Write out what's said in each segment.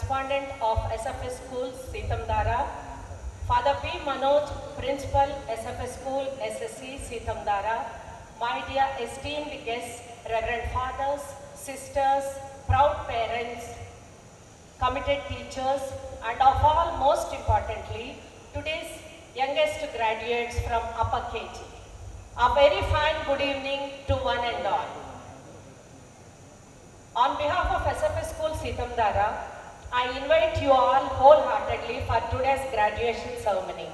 Correspondent of SFS Schools, Sitamdara, Father P. Manoj, Principal, SFS School, SSC, Sitamdara, my dear esteemed guests, Reverend Fathers, Sisters, proud parents, committed teachers, and of all, most importantly, today's youngest graduates from upper KG. A very fine good evening to one and all. On behalf of SFS School Sitamdara, I invite you all wholeheartedly for today's graduation ceremony.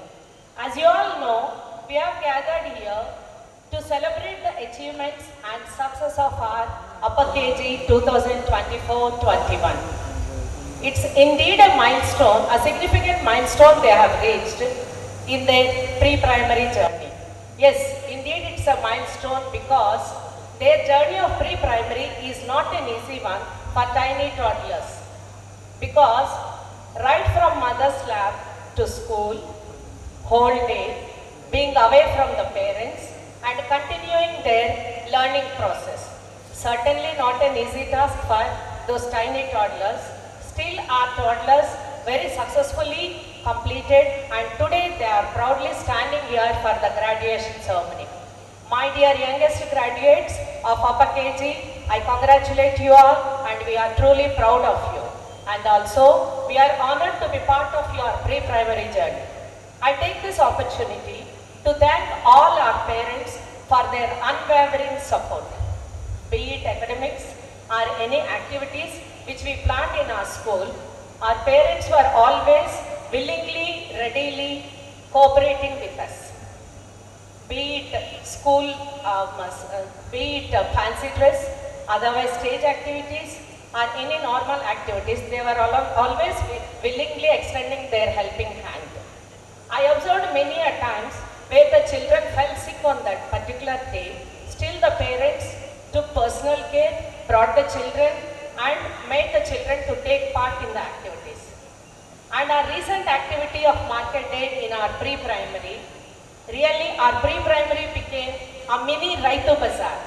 As you all know, we have gathered here to celebrate the achievements and success of our upper KG 2024-21. It's indeed a milestone, a significant milestone they have reached in their pre-primary journey. Yes, indeed it's a milestone because their journey of pre-primary is not an easy one for tiny toddlers. Because right from mother's lap to school, whole day, being away from the parents and continuing their learning process. Certainly not an easy task for those tiny toddlers. Still our toddlers very successfully completed and today they are proudly standing here for the graduation ceremony. My dear youngest graduates of upper KG, I congratulate you all and we are truly proud of you. And also, we are honored to be part of your pre-primary journey. I take this opportunity to thank all our parents for their unwavering support, be it academics or any activities which we planned in our school. Our parents were always willingly, readily cooperating with us. Be it school, be it fancy dress, otherwise stage activities, or any normal activities, they were always willingly extending their helping hand. I observed many a times where the children fell sick on that particular day, still the parents took personal care, brought the children and made the children to take part in the activities. And our recent activity of market day in our pre-primary, really our pre-primary became a mini Raitu Bazaar.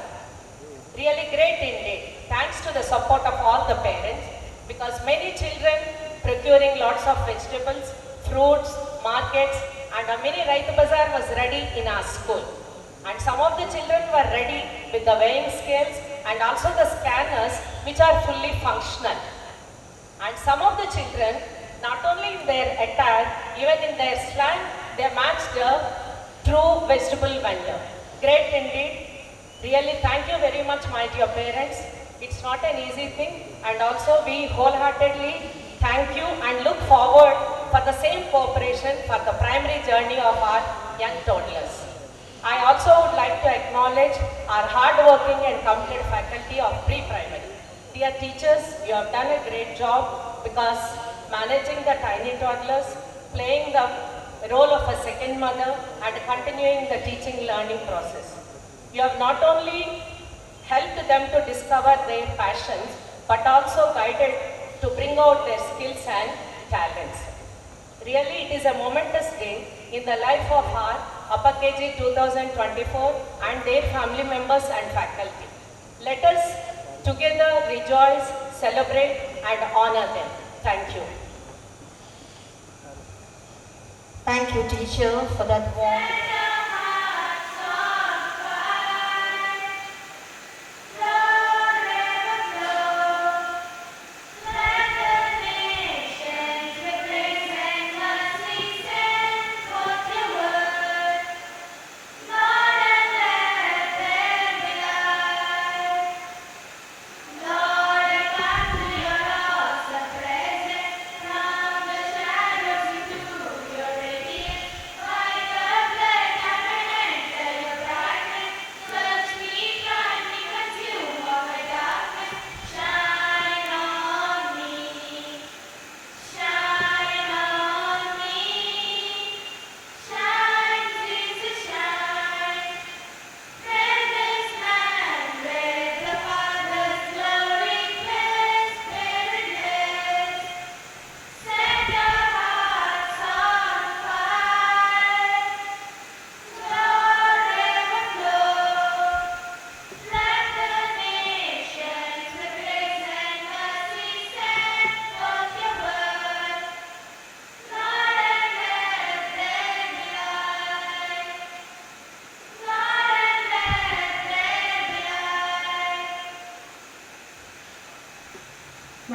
Really great indeed. Thanks to the support of all the parents, because many children procuring lots of vegetables, fruits, markets, and a mini Raitu Bazaar was ready in our school. And some of the children were ready with the weighing scales and also the scanners which are fully functional. And some of the children, not only in their attire, even in their slang, they matched a true vegetable vendor. Great indeed. Really thank you very much, my dear parents. It's not an easy thing, and also we wholeheartedly thank you and look forward for the same cooperation for the primary journey of our young toddlers. I also would like to acknowledge our hard-working and committed faculty of pre-primary. Dear teachers, you have done a great job because managing the tiny toddlers, playing the role of a second mother and continuing the teaching learning process. You have not only helped them to discover their passions, but also guided to bring out their skills and talents. Really, it is a momentous day in the life of our upper KG 2024 and their family members and faculty. Let us together rejoice, celebrate and honor them. Thank you. Thank you, teacher, for that warm Like a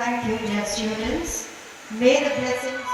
Thank you, dear students. May the blessings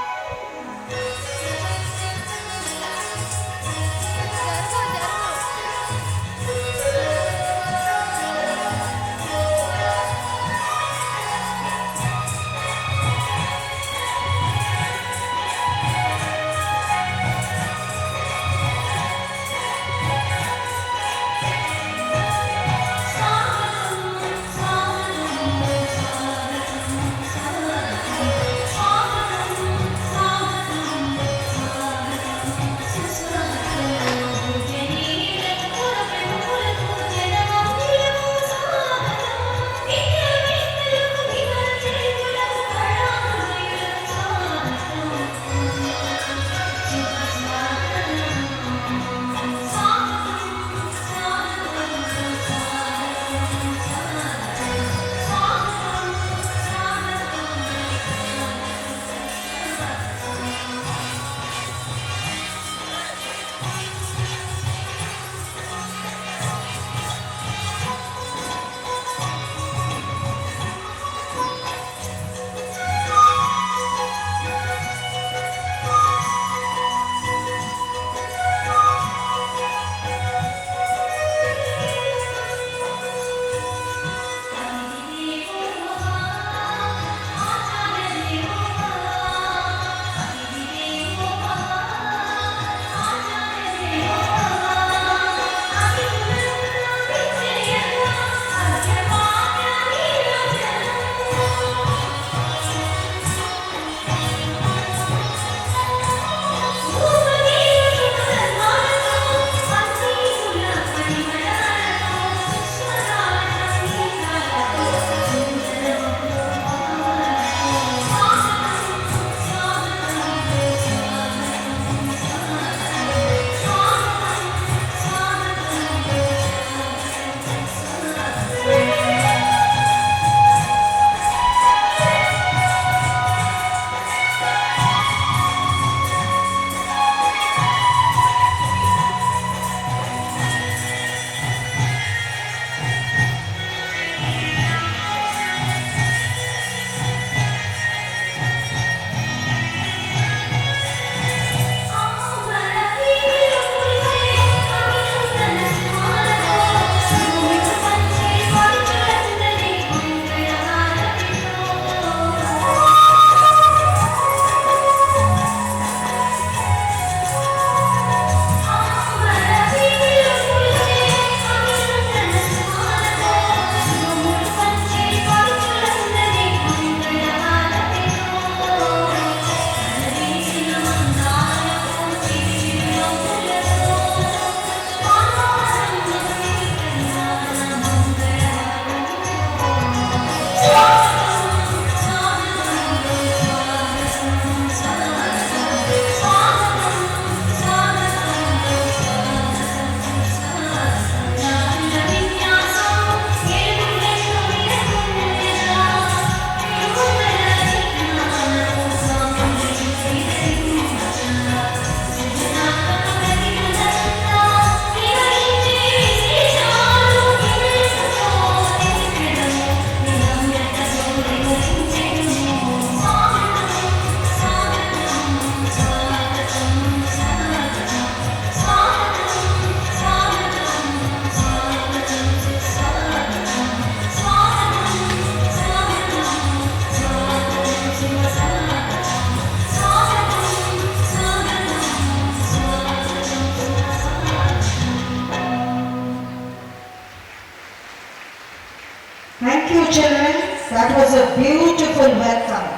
Thank you, children. That was a beautiful welcome.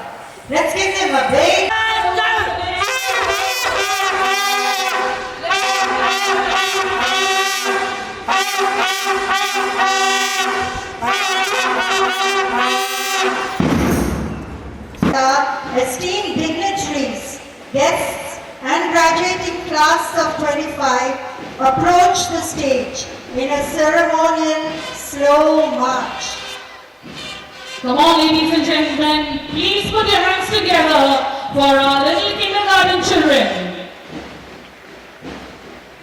Let's give them a big... Esteemed dignitaries, guests and graduating class of 25 approach the stage in a ceremonial slow march. Come on, ladies and gentlemen, please put your hands together for our little kindergarten children.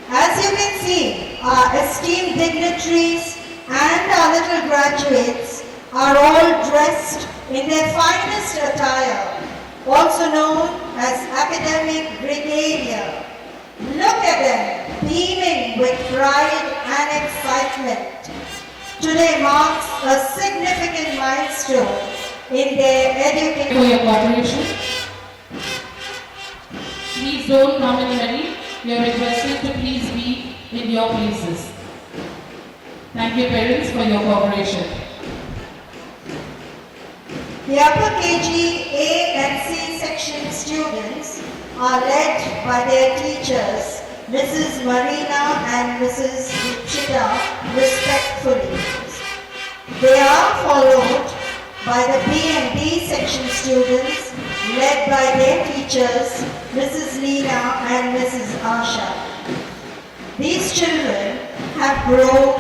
As you can see, our esteemed dignitaries and our little graduates are all dressed in their finest attire, also known as academic regalia. Look at them, beaming with pride and excitement. Today marks a significant milestone in their education. For your cooperation. Please don't come in hurry. You are requested to please be in your places. Thank you parents for your cooperation. The upper KG A and C section students are led by their teachers, Mrs. Marina and Mrs. Chita, respectfully. They are followed by the B and D section students, led by their teachers, Mrs. Leena and Mrs. Asha. These children have grown,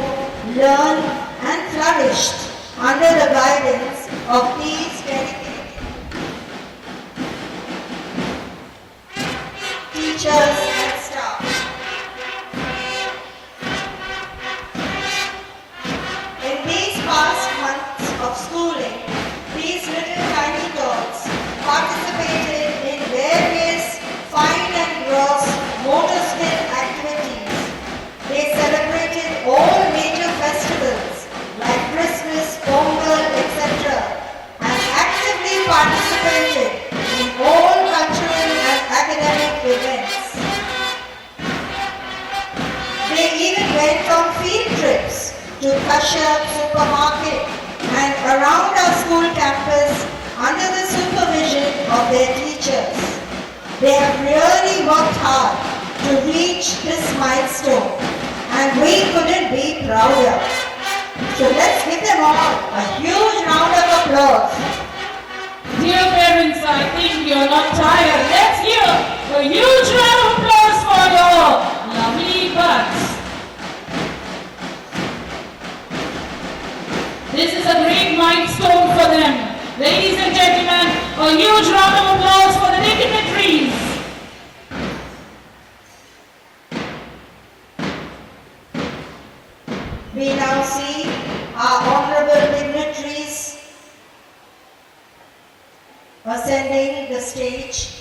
learned and flourished under the guidance of these dedicated teachers and staff. In these past months of schooling, these little tiny tots participated in various fine and gross motor skill activities. They celebrated all major festivals like Christmas, Pongal, etc. and actively participated in all cultural and academic events. They even went on field trips to Kashyap supermarket and around our school campus under the supervision of their teachers. They have really worked hard to reach this milestone and we couldn't be prouder. So let's give them all a huge round of applause. Dear parents, I think you're not tired. Let's hear a huge round of applause for your lovely buds. This is a great milestone for them. Ladies and gentlemen, a huge round of applause for the dignitaries. We now see our honorable dignitaries ascending the stage.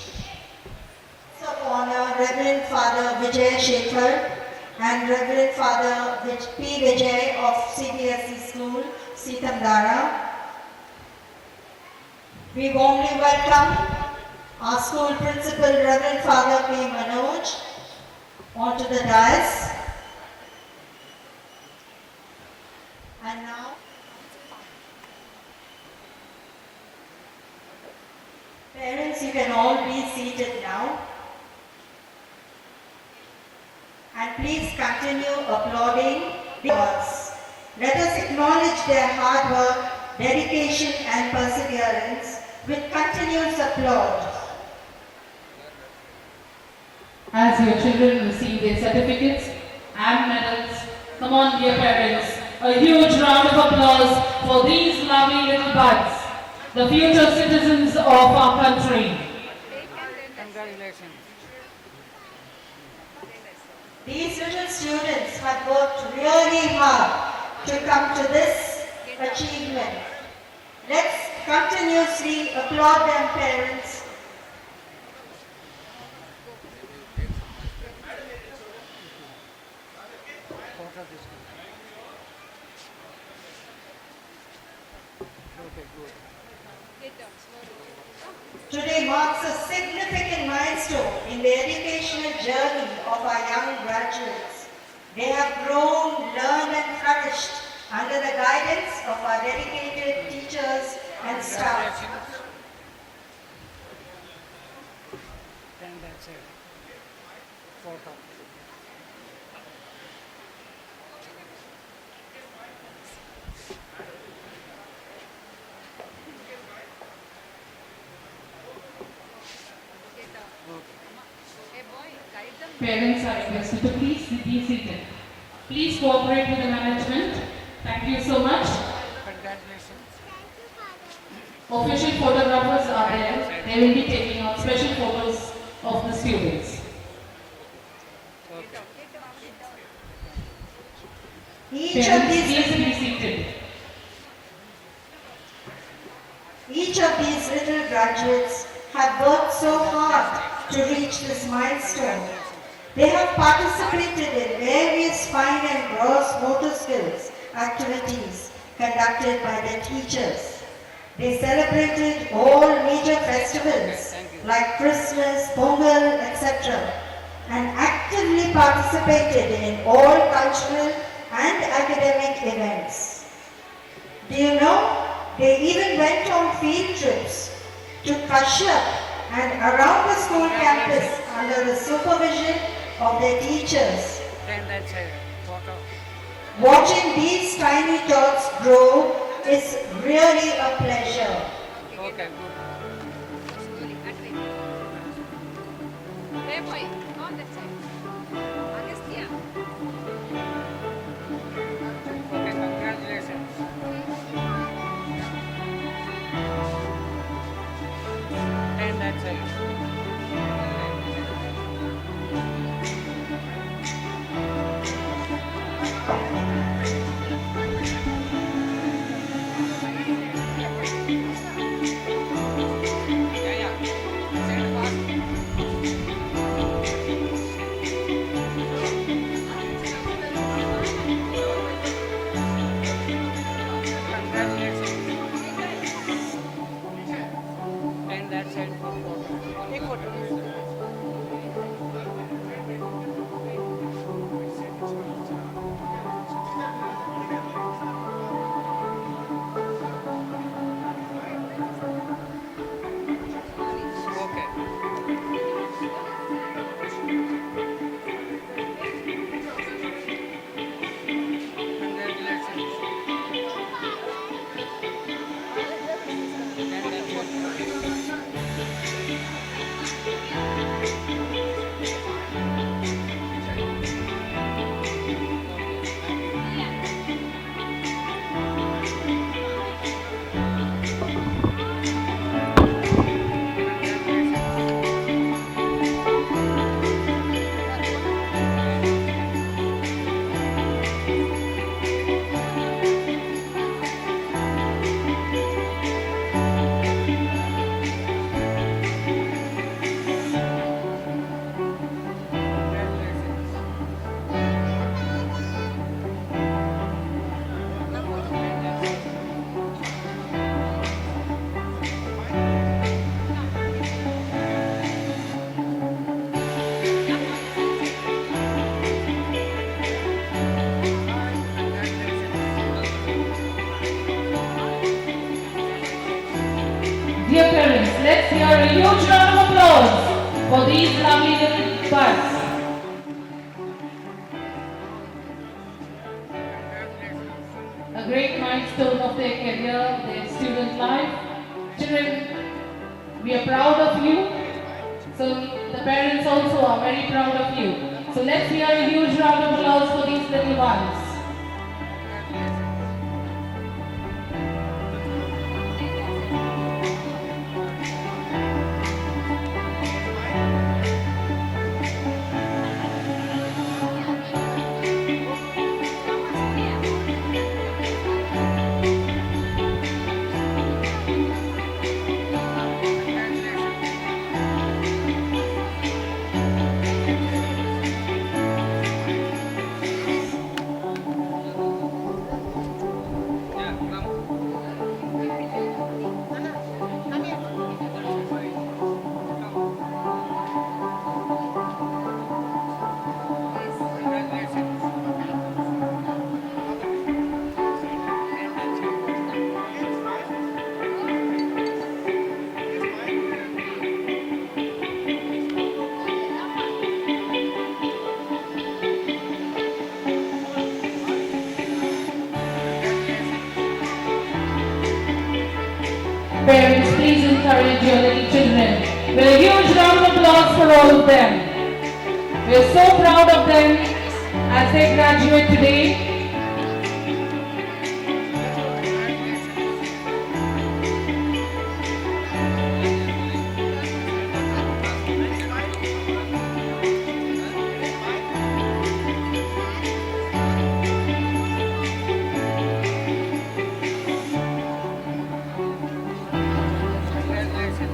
Of honor, Reverend Father Vijay Shekhar and Reverend Father P. Vijay of CBSE School, Sitamdara. We warmly welcome our school principal, Reverend Father P. Manoj, onto the dais. And now, parents, you can all be seated now. And please continue applauding us. Let us acknowledge their hard work, dedication and perseverance with continuous applause. As your children receive their certificates and medals, come on dear parents, a huge round of applause for these lovely little buds, the future citizens of our country. Congratulations. These little students have worked really hard to come to this achievement. Let's continuously applaud them, parents. Today marks a significant milestone in the educational journey of our young graduates. They have grown, learned and flourished under the guidance of our dedicated teachers and staff. Then that's it. Photo. Parents are requested to please be seated. Please cooperate with the management. Thank you so much. Congratulations. Official photographers are there. They will be taking out special photos of the students. Each of Parents, these please be seated. graduates have worked so hard to reach this milestone. They have participated in various fine and gross motor skills activities conducted by their teachers. They celebrated all major festivals like Christmas, Pongal, etc. and actively participated in all cultural and academic events. Do you know, they even went on field trips to Kashmir and around the school campus under the supervision of their teachers. Then that's a photo. Watching these tiny tots grow is really a pleasure. Okay, good. Okay, congratulations. And that's it. Yeah, yeah. Send fast. Congratulations. And that's it for photo. Take photo. Okay. Congratulations. And that's it. Dear parents, let's hear a huge round of applause for these lovely little buds. A great milestone of their career, their student life. Children, we are proud of you. So the parents also are very proud of you. So let's hear a huge round of applause for these little ones. Parents, please encourage your little children. With a huge round of applause for all of them. We're so proud of them as they graduate today. Congratulations.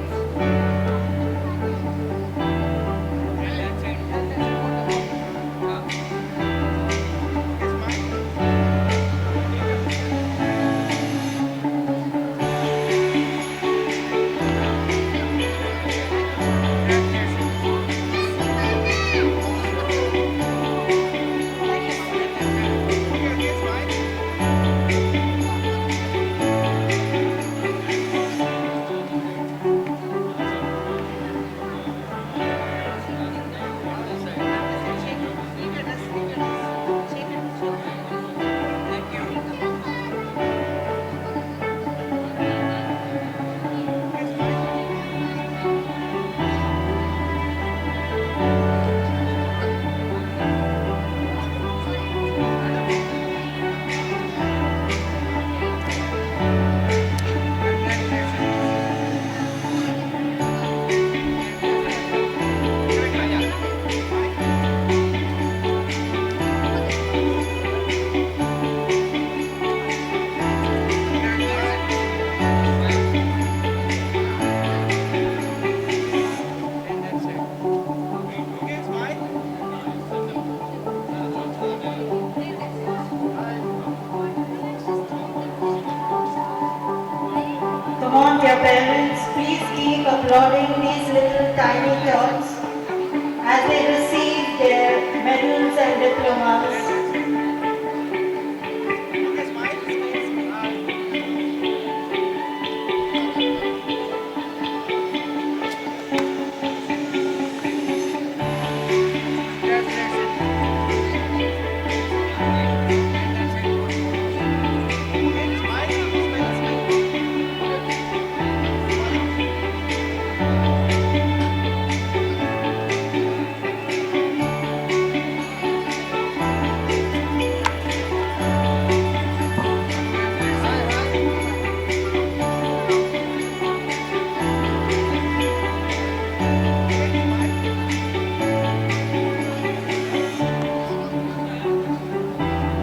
applauding these little tiny tots as they receive their medals and diplomas.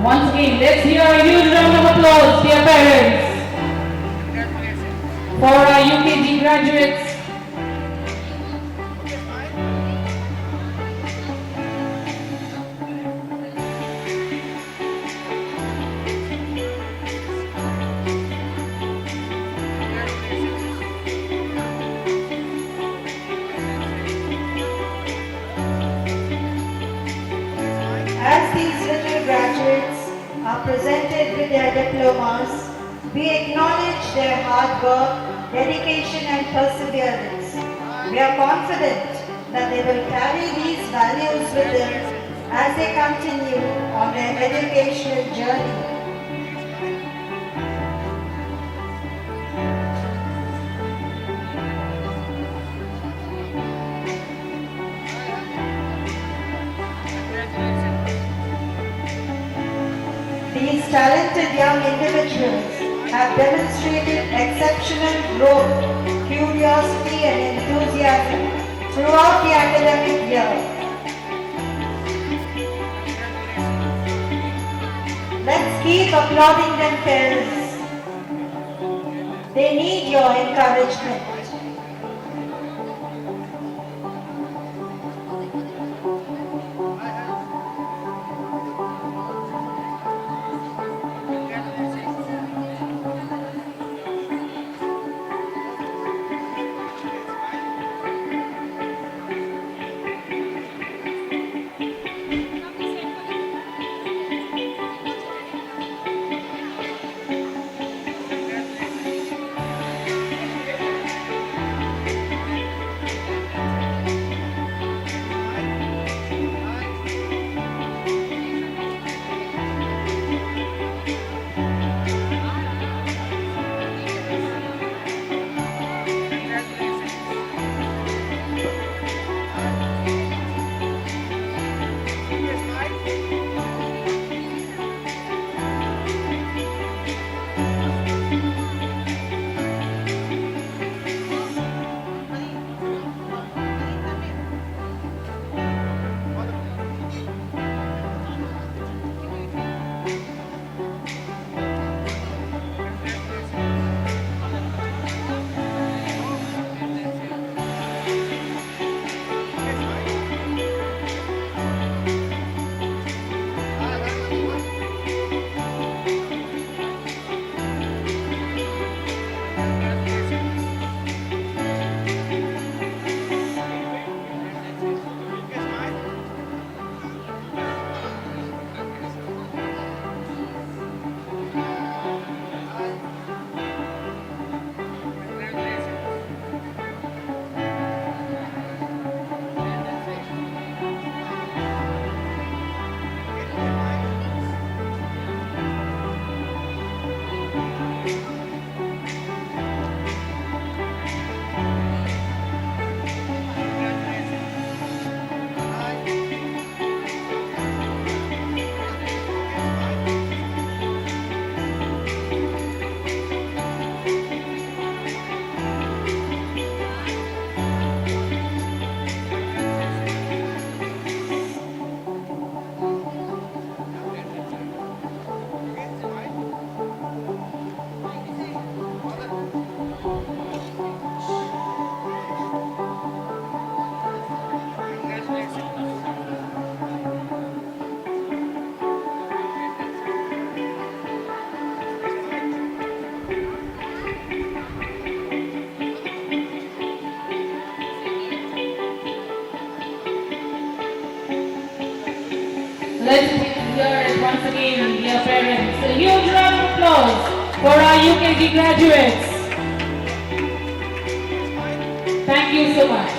Once again, let's hear a huge round of applause, dear parents, for our UKG graduates. As these little graduates are presented with their diplomas, we acknowledge their hard work, dedication and perseverance. We are confident that they will carry these values with them as they continue on their educational journey. These talented young individuals have demonstrated exceptional growth, curiosity and enthusiasm throughout the academic year. Let's keep applauding them, parents. They need your encouragement. once again, dear parents, a huge round of applause for our UKG graduates. Thank you so much.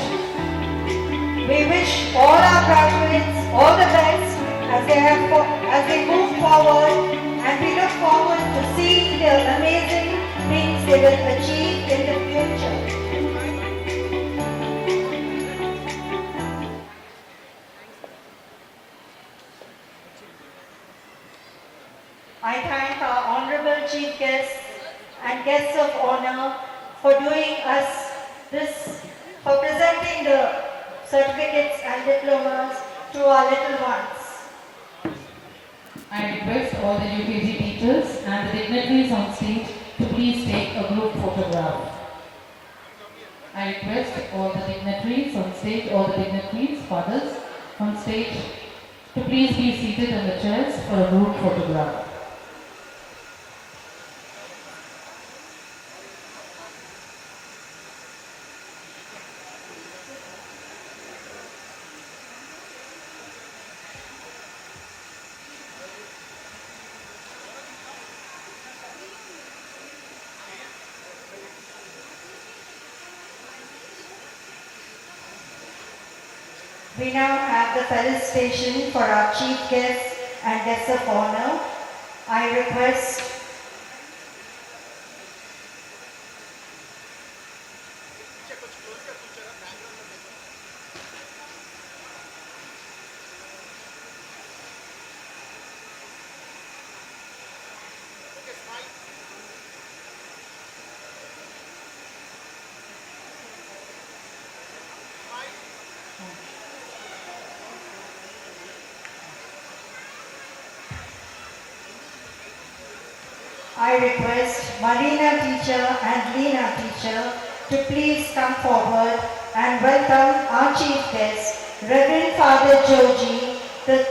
We wish all our graduates all the best as they move forward, and we look forward to seeing the amazing things they will achieve in the future. I thank our honorable chief guests and guests of honor for doing us this, for presenting the certificates and diplomas to our little ones. I request all the UKG teachers and the dignitaries on stage to please take a group photograph. I request all the dignitaries on stage, all the dignitaries, fathers on stage, to please be seated in the chairs for a group photograph. We now have the felicitation for our chief guests and guests of honor. I request Marina teacher and Lena teacher to please come forward and welcome our chief guest, Reverend Father Joji, the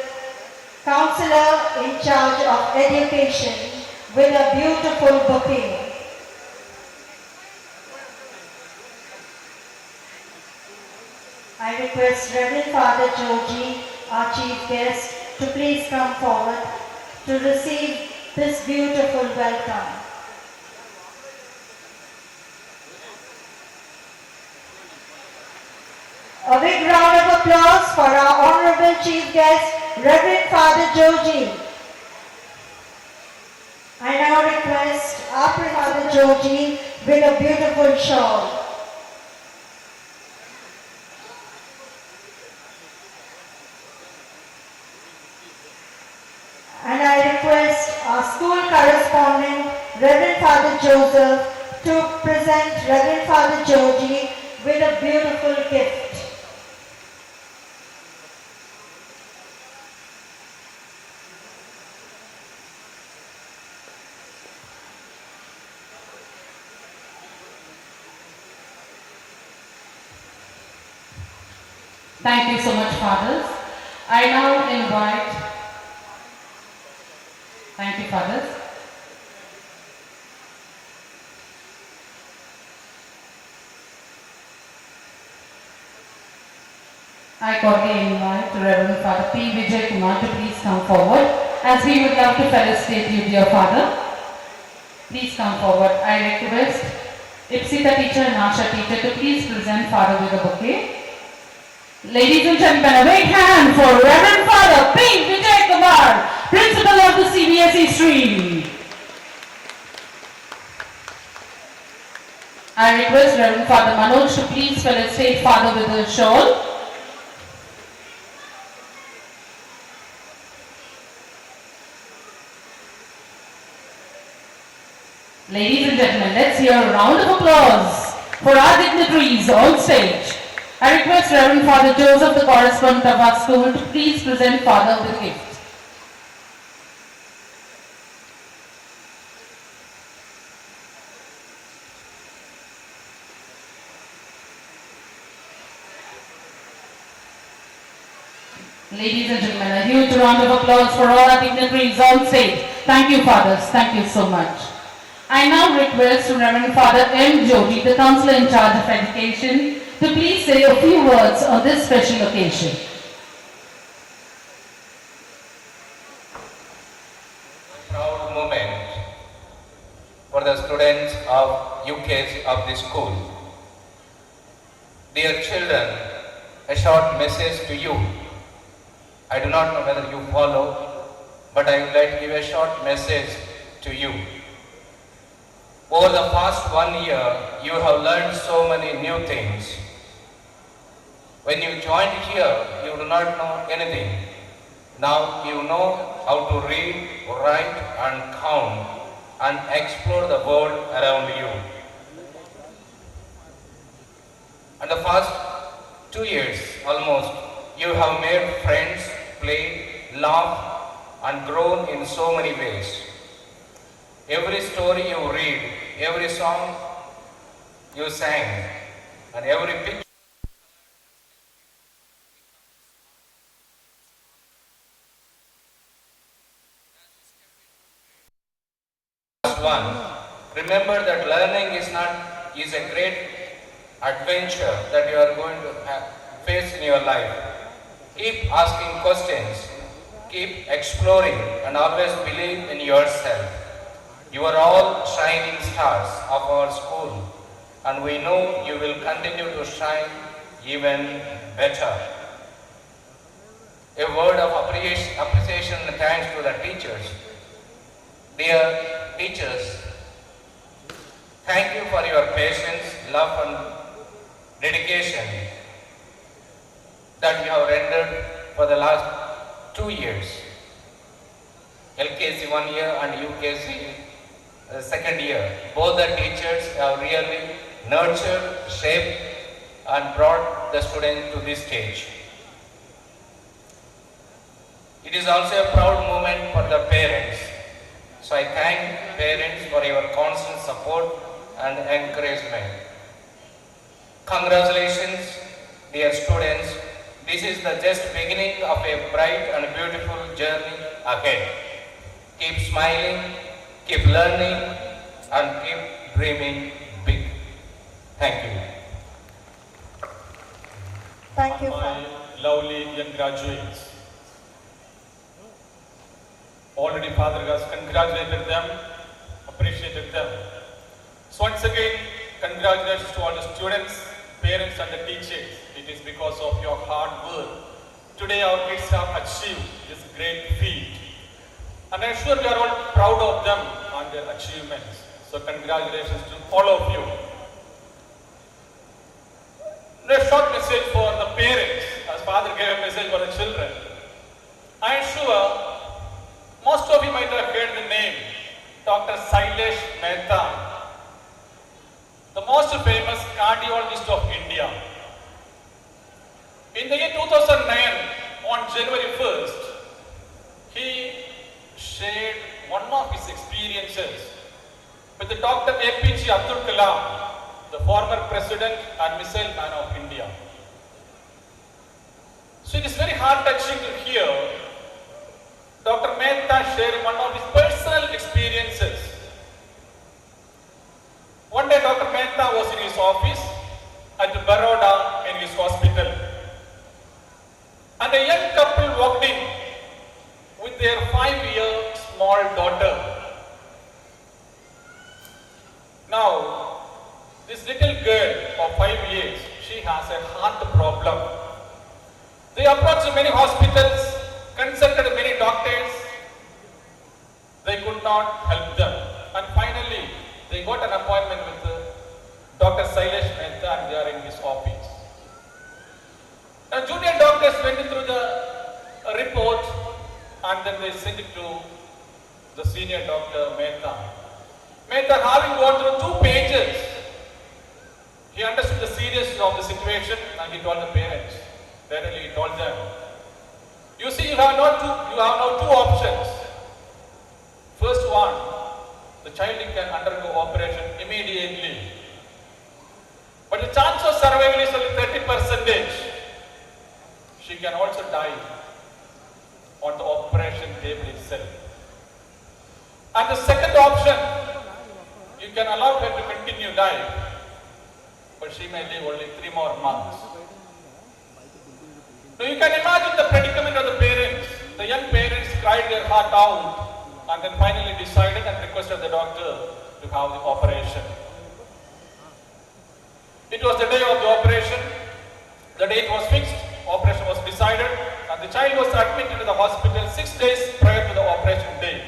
counselor in charge of education, with a beautiful bouquet. I request Reverend Father Joji, our chief guest, to please come forward to receive this beautiful welcome. A big round of applause for our honorable chief guest, Reverend Father Joji. I now request our Father Joji with a beautiful shawl. And I request our school correspondent, Reverend Father Joseph, to present Reverend Father Joji with a beautiful gift. Thank you so much, fathers. I now invite, thank you, fathers. I cordially invite Reverend Father P. Vijay Kumar to please come forward, as we would love to felicitate you, dear Father. Please come forward. I request Ipsita teacher and Asha teacher to please present Father with a bouquet. Ladies and gentlemen, a big hand for Reverend Father P. Vijay Kumar, Principal of the CBSE stream. I request Reverend Father Manoj to please felicitate Father with a shawl. Ladies and gentlemen, let's hear a round of applause for our dignitaries on stage. I request Reverend Father Joseph, the correspondent of our school, to please present Father with a gift. Ladies and gentlemen, a huge round of applause for all our dignitaries on stage. Thank you, fathers. Thank you so much. I now request Reverend Father M. Joji, the counselor in charge of education, to please say a few words on this special occasion. the students of UKG of the school. Dear children, a short message to you. I do not know whether you follow, but I would like to give a short message to you. Over the past 1 year, you have learned so many new things. When you joined here, you do not know anything. Now you know how to read, write and count and explore the world around you. And the past 2 years almost, you have made friends, played, laughed and grown in so many ways. Every story you read, every song you sang and every picture one. Remember that learning is a great adventure that you are going to face in your life. Keep asking questions, keep exploring and always believe in yourself. You are all shining stars of our school and we know you will continue to shine even better. A word of appreciation and thanks to the teachers. Dear teachers, thank you for your patience, love and dedication that you have rendered for the last 2 years. LKG 1 year and UKG second year. Both the teachers have really nurtured, shaped and brought the student to this stage. It is also a proud moment for the parents. So I thank parents for your constant support and encouragement. Congratulations, dear students. This is the just beginning of a bright and beautiful journey ahead. Keep smiling, keep learning, and keep dreaming big. Thank you. Thank you. My lovely young graduates. Already Father has congratulated them, appreciated them. So once again, congratulations to all the students, parents and the teachers. It is because of your hard work. Today our kids have achieved this great feat. And I'm sure we are all proud of them and their achievements. So congratulations to all of you. A short message for the parents, as Father gave a message for the children. I am sure most of you might have heard the name Dr. Sailesh Mehta, the most famous cardiologist of India. In the year 2009, on January 1st, he shared one of his experiences with the Dr. APJ Abdul Kalam, the former president and missile man of India. So it is very heart-touching to hear Dr. Mehta sharing one of his personal experiences. One day Dr. Mehta was in his office at Baroda in his hospital. And a young couple walked in with their 5-year small daughter. Now, this little girl of 5 years, she has a heart problem. They approached many hospitals, consulted many doctors. They could not help them. And finally, they got an appointment with Dr. Sailesh Mehta and they are in his office. Now, junior doctors went through the report and then they sent it to the senior Dr. Mehta. Mehta, having gone through 2 pages, he understood the seriousness of the situation and he told the parents. Directly he told them, you see, you have now 2 options. First one, the child can undergo operation immediately. But the chance of survival is only 30%. She can also die on the operation table itself. And the second option, you can allow her to continue life, but she may live only 3 more months. So you can imagine the predicament of the parents. The young parents cried their heart out and then finally decided and requested the doctor to have the operation. It was the day of the operation. The date was fixed, operation was decided, and the child was admitted to the hospital 6 days prior to the operation date.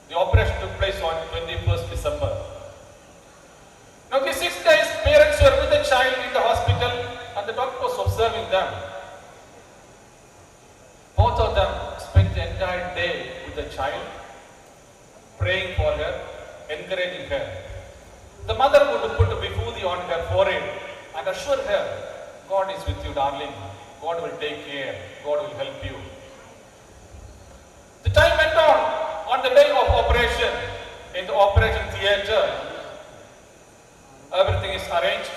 The operation took place on 21st December. Now these 6 days, parents were with the child in the hospital and the doctor was observing them. Both of them spent the entire day with the child, praying for her, encouraging her. The mother would put a vibhuti on her forehead and assure her, God is with you, darling. God will take care. God will help you. The time went on. On the day of operation, in the operation theatre, everything is arranged.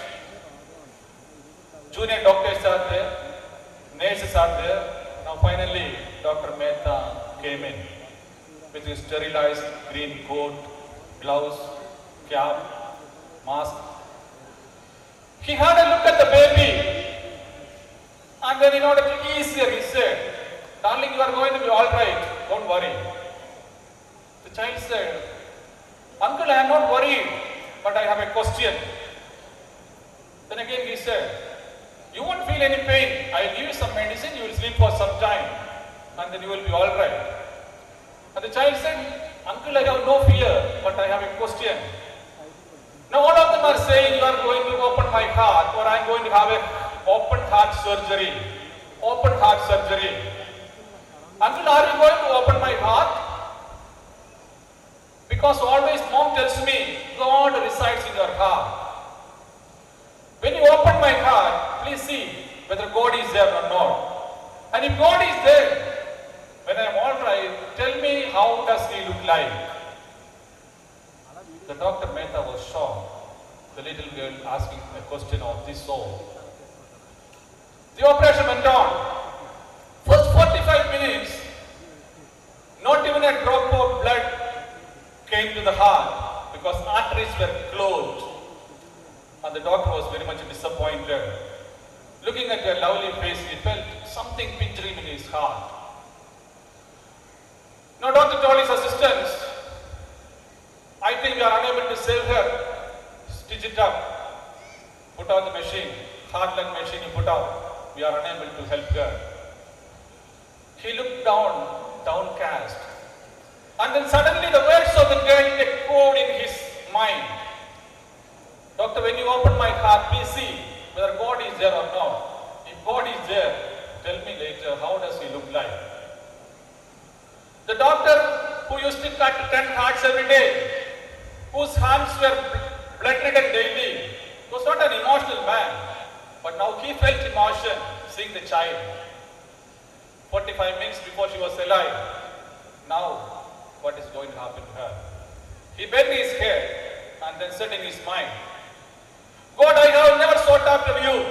Junior doctors are there, nurses are there. Now finally, Dr. Mehta came in with his sterilized green coat, gloves, cap, mask. He had a look at the baby and then in order to ease her, he said, darling, you are going to be all right, don't worry. The child said, uncle, I am not worried, but I have a question. Then again he said, you won't feel any pain. I will give you some medicine, you will sleep for some time and then you will be all right. And the child said, uncle, I have no fear, but I have a question. Now all of them are saying, you are going to open my heart or I am going to have a open heart surgery. Open heart surgery. Uncle, are you going to open my heart? Because always mom tells me, God resides in your heart. When you open my heart, please see whether God is there or not. And if God is there, when I am all right, tell me how does he look like? The Dr. Mehta was shocked. The little girl asking a question of this sort. The operation went on. First 45 minutes, not even a drop of blood came to the heart because arteries were closed. And the doctor was very much disappointed. Looking at her lovely face, he felt something pinching in his heart. Now doctor told his assistants, I think we are unable to save her. Stitch it up. Put on the machine. Heart lung machine you put out. We are unable to help her. He looked down, downcast. And then suddenly the words of the girl echoed in his mind. Doctor, when you open my heart, please see whether God is there or not. If God is there, tell me later, how does he look like? The doctor who used to cut 10 hearts every day, whose hands were bloodridden daily, was not an emotional man. But now he felt emotion seeing the child. 45 minutes before she was alive. Now, what is going to happen to her? He bent his head and then said in his mind, God, I have never sought after you.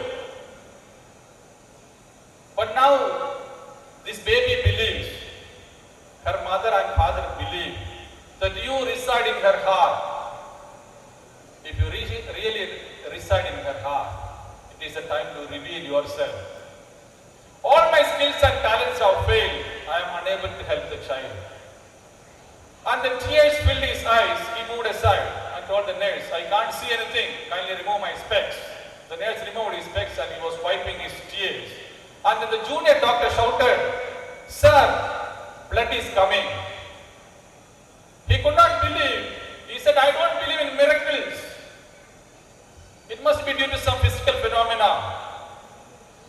But now, this baby believes, her mother and father believe that you reside in her heart. If you really reside in her heart, it is a time to reveal yourself. All my skills and talents have failed. I am unable to help the child. And the tears filled his eyes. He moved aside and told the nurse, I can't see anything. Kindly remove my specs. The nurse removed his specs and he was wiping his tears. And then the junior doctor shouted, Sir, blood is coming. He could not believe. He said, I don't believe in miracles. It must be due to some physical phenomena.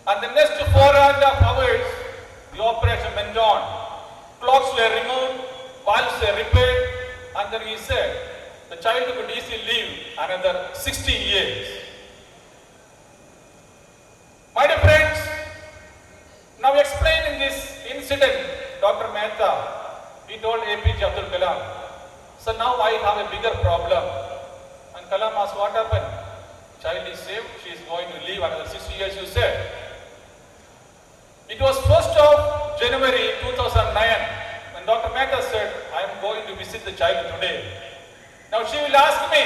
And the next 4.5 hours, the operation went on. Clocks were removed, valves were repaired, and then he said, the child could easily live another 60 years. My dear friends, now explaining this incident, Dr. Mehta, he told APJ Abdul Kalam, so now I have a bigger problem. And Kalam asked, what happened? Child is saved, she is going to live another 60 years, you said. It was 1st of January 2009 when Dr. Mehta said, I am going to visit the child today. Now she will ask me,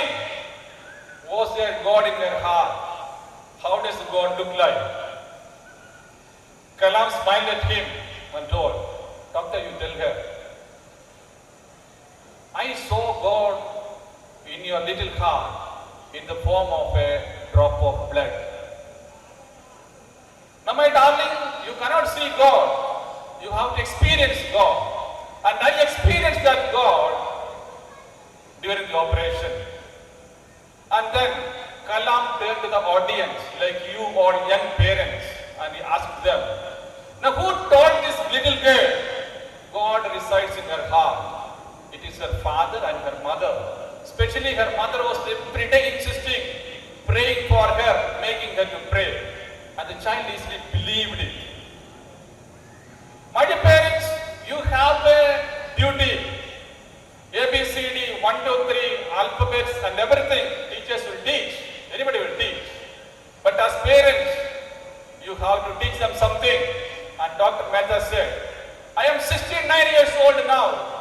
was there God in her heart? How does God look like? Kalam smiled at him and told, Doctor, you tell her. I saw God your little heart in the form of a drop of blood. Now, my darling, you cannot see God. You have to experience God. And I experienced that God during the operation. And then Kalam turned to the audience, like you all young parents, and he asked them, now who told this little girl God resides in her heart? It is her father and her mother. Especially her mother was every day insisting, praying for her, making her to pray. And the child easily believed it. My dear parents, you have a duty. A, B, C, D, 1, 2, 3, alphabets and everything. Teachers will teach. Anybody will teach. But as parents, you have to teach them something. And Dr. Mehta said, I am 69 years old now.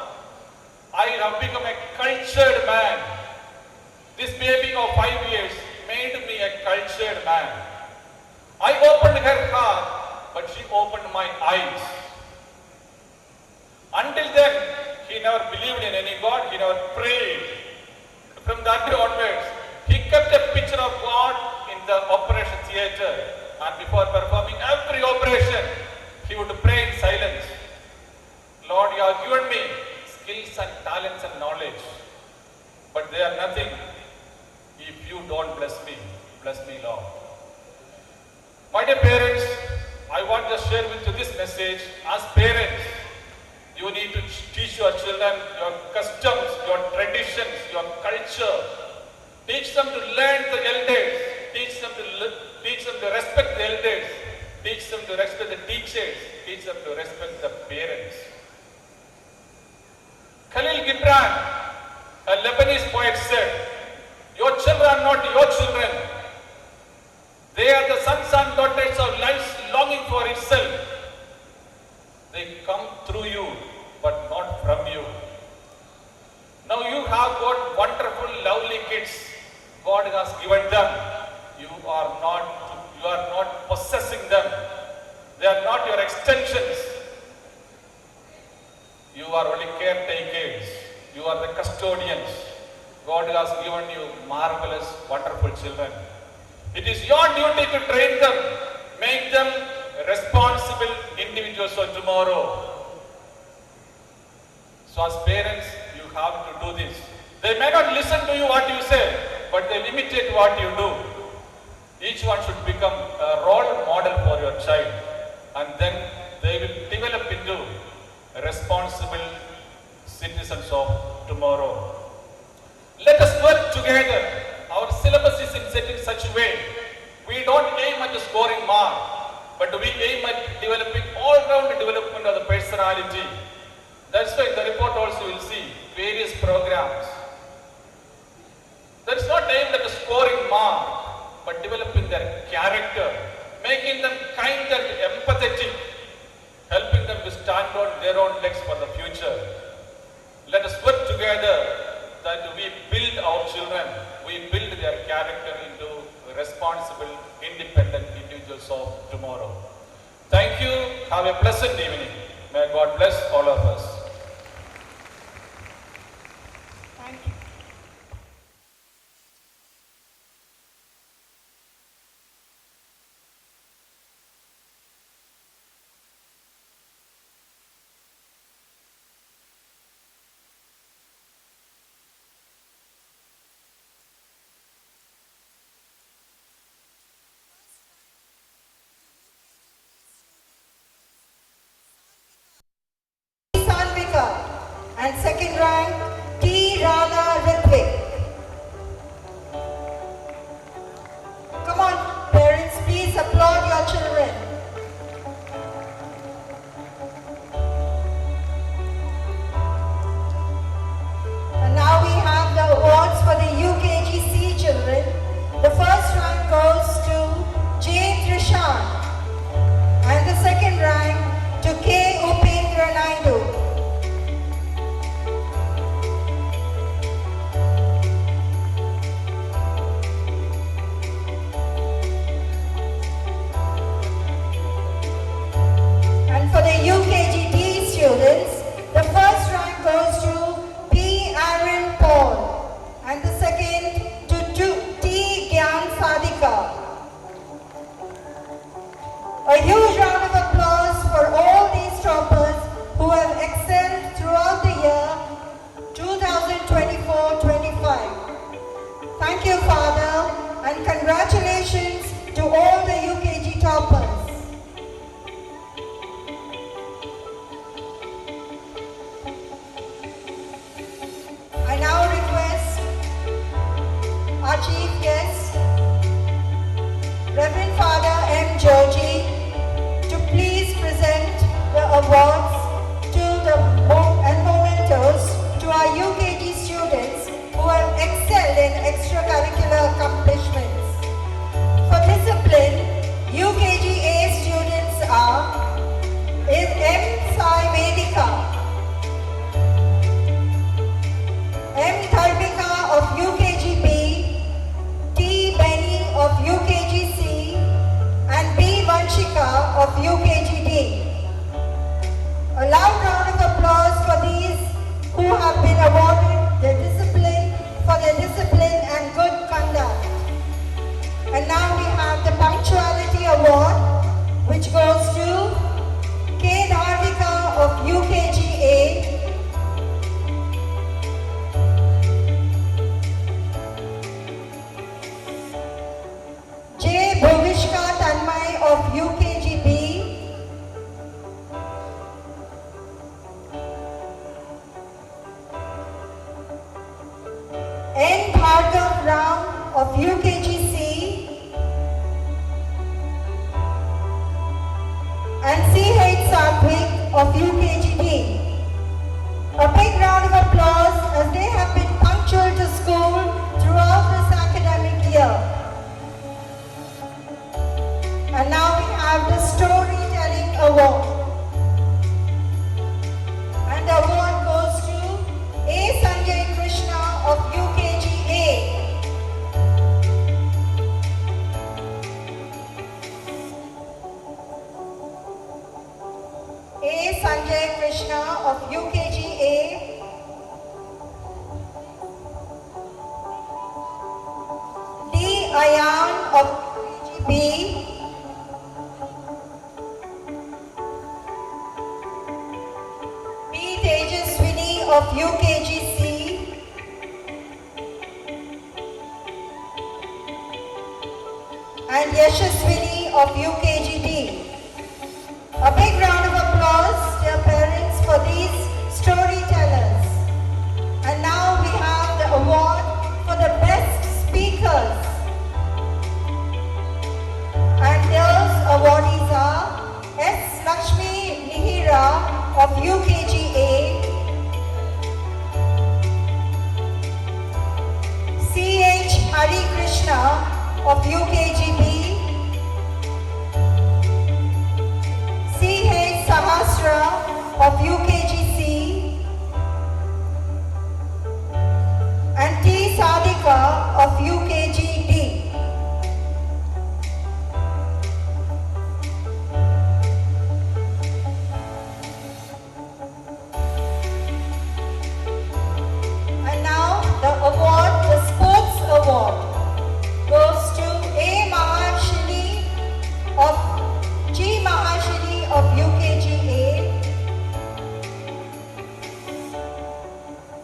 I have become a cultured man. This baby of 5 years made me a cultured man. I opened her heart, but she opened my eyes. Until then, he never believed in any God, he never prayed. From that day onwards, he kept a picture of God in the operation theatre. And before performing every operation, he would pray in silence. Lord, you have given me skills and talents and knowledge, but they are nothing if you don't bless me. Bless me, Lord. My dear parents, I want to share with you this message. As parents, you need to teach your children your customs, your traditions, your culture. Teach them to learn the elders. Teach them to respect the elders. Teach them to respect the teachers. Teach them to respect the parents. Khalil Gibran, a Lebanese poet, said, your children are not your children. They are the sons and daughters of life's longing for itself. They come through you, but not from you. Now you have got wonderful, lovely kids. God has given them. You are not possessing them. They are not your extensions. You are only caretakers. You are the custodians. God has given you marvelous, wonderful children. It is your duty to train them, make them responsible individuals for tomorrow. So as parents, you have to do this. They may not listen to you what you say, but they imitate what you do. Each one should become a role model for your child, and then they will develop into responsible citizens of tomorrow. Let us work together. Our syllabus is set in such a way. We don't aim at scoring mark, but we aim at developing all-round development of the personality. That's why in the report also you will see various programs. That's not aimed at scoring mark, but developing their character, making them kind and empathetic, helping them to stand on their own legs for the future. Let us work together that we build our children, we build their character into responsible, independent individuals of tomorrow. Thank you. Have a pleasant evening. May God bless all of us. Thank you. And second rank, T. Rana Ritvik. Come on, parents, please applaud your children. And now we have the awards for the UKGC children. The first rank goes to J. Trishan. And the second rank to K. Upendra Naidu. chief guest, Reverend Father M. Georgie, to please present the awards to the and mementos to our UKG students who have excelled in extracurricular accomplishments. For discipline, UKGA students is M. Sai Vedika, M. Dharmika of UKGB, T. Benny of UKGC, and B. Vanshika of UKGD. A loud round of applause for these who have been awarded for their discipline and good conduct. And now we have the Punctuality Award, which goes to K. Dharmika of UKGA, J. Bhuvishka Tanmay of UKGB, N. Bhargav Ram of UKGC, and C.H. Sadhvik of UKGD. A big round of applause as they have been punctual to school throughout this academic year. And now we have the Storytelling Award. And the award goes to A. Sanjay Krishna of UKGA. A. Sanjay Krishna of UKGA. D. Ayan of UKGB. B. Tejaswini of UKGC. And Yashaswini of UKGD. A big round of applause, dear parents, for these storytellers. And now we have the award for the best speakers. And those awardees are S. Lakshmi Nihira of UKGA, C.H. Hari Krishna of UKGB, C.H. Sahasra of UKGC, and T. Sadika of UKGD. And now the award, the Sports Award, goes to A. Mahashini of G. Mahashini of UKGA,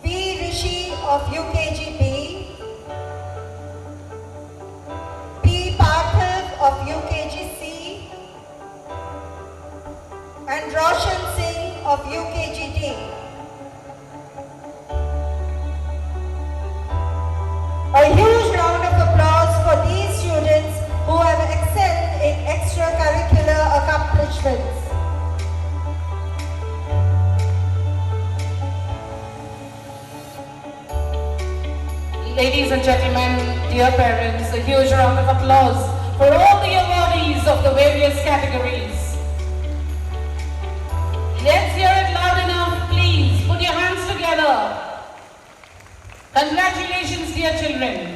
V. Rishi of UKGB, P. Parthav of UKGC, and Roshan Singh of UKGD. A huge round of applause for these students who have excelled in extracurricular accomplishments. Ladies and gentlemen, dear parents, a huge round of applause for all the awardees of the various categories. Let's hear it loud enough, please. Put your hands together. Congratulations, dear children.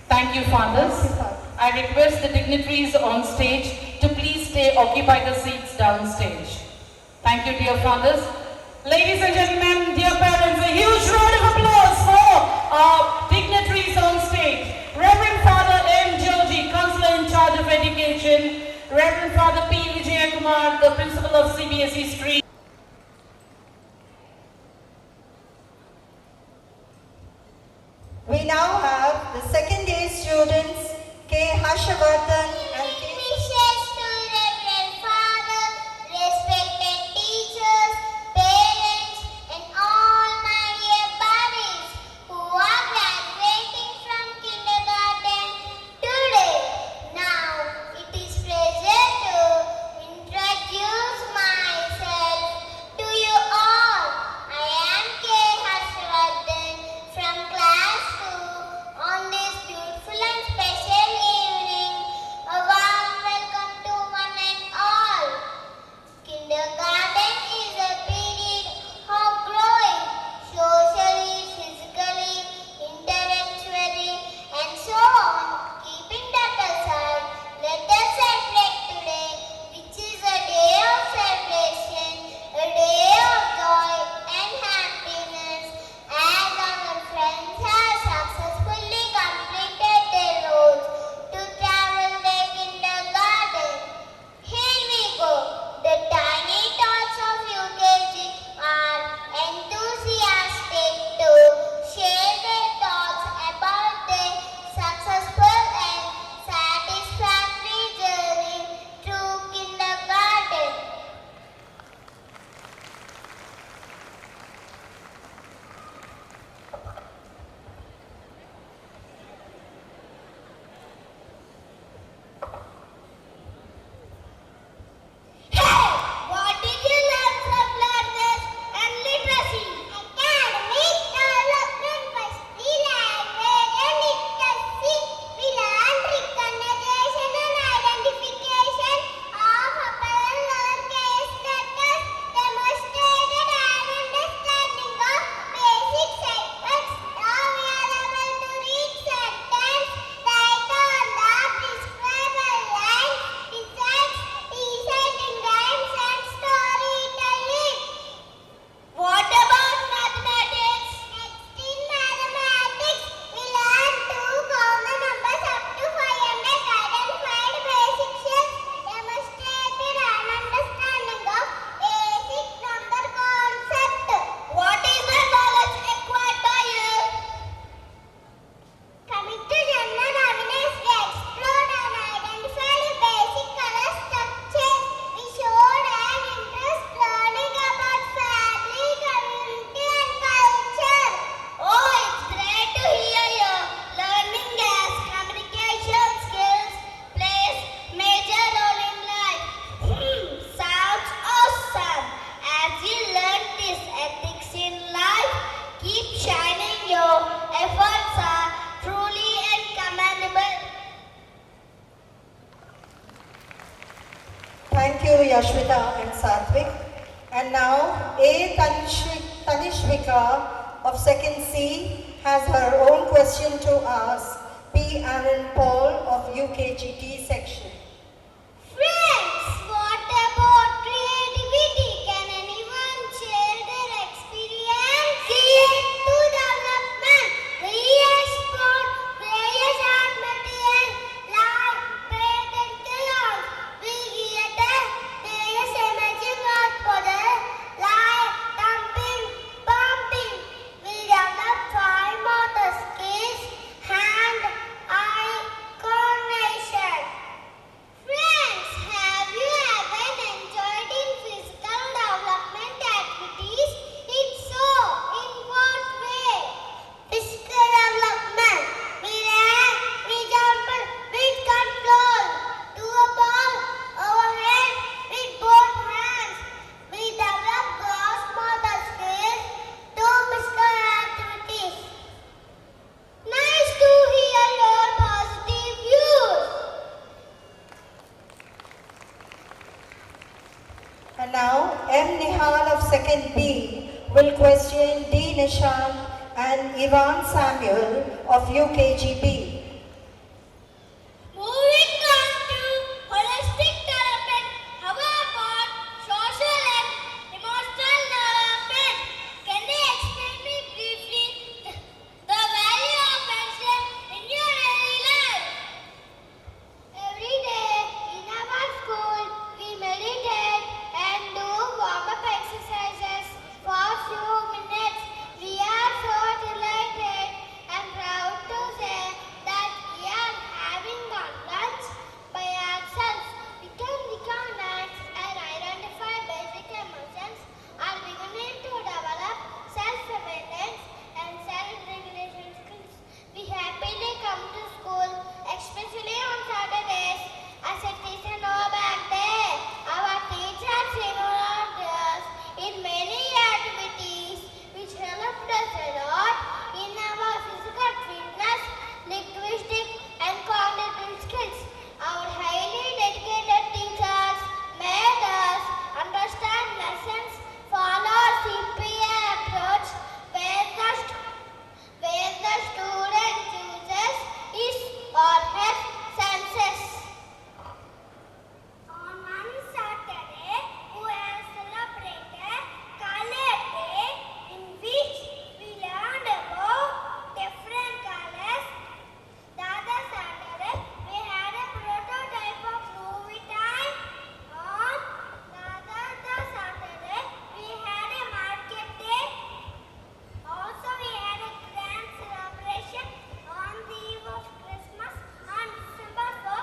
Thank you, fathers. I request the dignitaries on stage to please occupy the seats downstage. Thank you, dear fathers. Ladies and gentlemen, dear parents, a huge round of applause for our dignitaries on stage. Reverend Father M. Georgie, Counselor in charge of Education. Reverend Father P. Vijayakumar, the Principal of CBSE Street. We now have the second day students K. Harshavardhan and K. Wishes to Reverend Father, respected teachers, parents, and all my dear buddies who are graduating from Yashwita and Satvik. And now A. Tanishvika of 2nd C has her own question to ask P. Aaron Paul of UKG section. Friends, what about creativity? Can anyone share their experience? Skit to development. We export various art materials like paint and crayons. We create various emerging art products like dumping, bumping. We develop fine motor skills, hand-eye coordination. Friends, have you ever enjoyed in physical development activities? If so, in what way? Physical development. We ran, we jumped with control to a ball overhead with both hands. We developed gross motor skills through physical activities. Nice to hear your positive views. And now M. Nihal of 2nd B will question D. Nishant and Ivan Samuel of UKG B. Moving on to holistic development, how about social and emotional development? Can they explain me briefly the value of friendship in your daily life? Every day in our school, we meditate and do warm-up exercises for few minutes. We are so delighted and proud to say that we are having our lunch by ourselves. We can recognize and identify basic emotions, are beginning to develop self-awareness and self-regulation skills. We happily come to school, especially on Saturdays, as it is an all-back day. Our teachers involved us in many activities which helped us a lot in our physical fitness, linguistic and cognitive skills. Our highly dedicated teachers made us understand lessons, follow CPA approach where the student uses his or her senses. On one Saturday, we have celebrated Color Day, in which we learned about different colors. The other Saturday, we had a prototype of movie time. On the other Saturday, we had a market day. Also, we had a grand celebration on the eve of Christmas on December 4,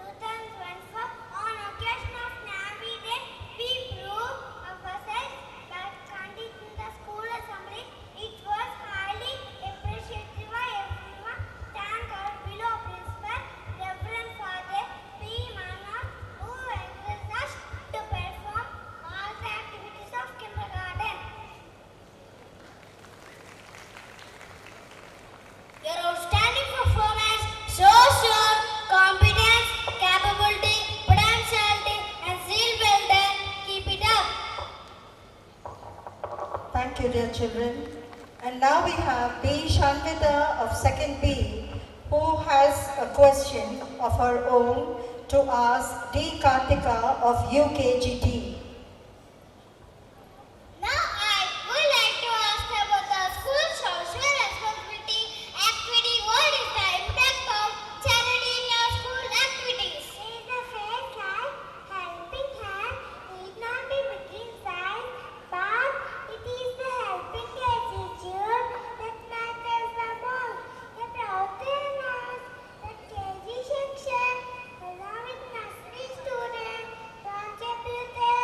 2024. On occasion of Navy Day, we proved ourselves by conducting the school assembly. It was highly appreciated by everyone. Thank our below principal, Reverend Father P. Manor, who encouraged us to perform all the activities of kindergarten. Your outstanding performance shows your competence, capability, potentiality, and zeal. Well done. Keep it up. Thank you, dear children. And now we have B. Shanvita of 2nd B, who has a question of her own to ask D. Kartika of UKGD. Now I would like to ask about the school social responsibility activity. What is the impact of charity in your school activities? It is the fair kind, helping hand need not be between size, but it is the helping attitude that matters the most. The proud to announce that KG section, along with nursery students, contributed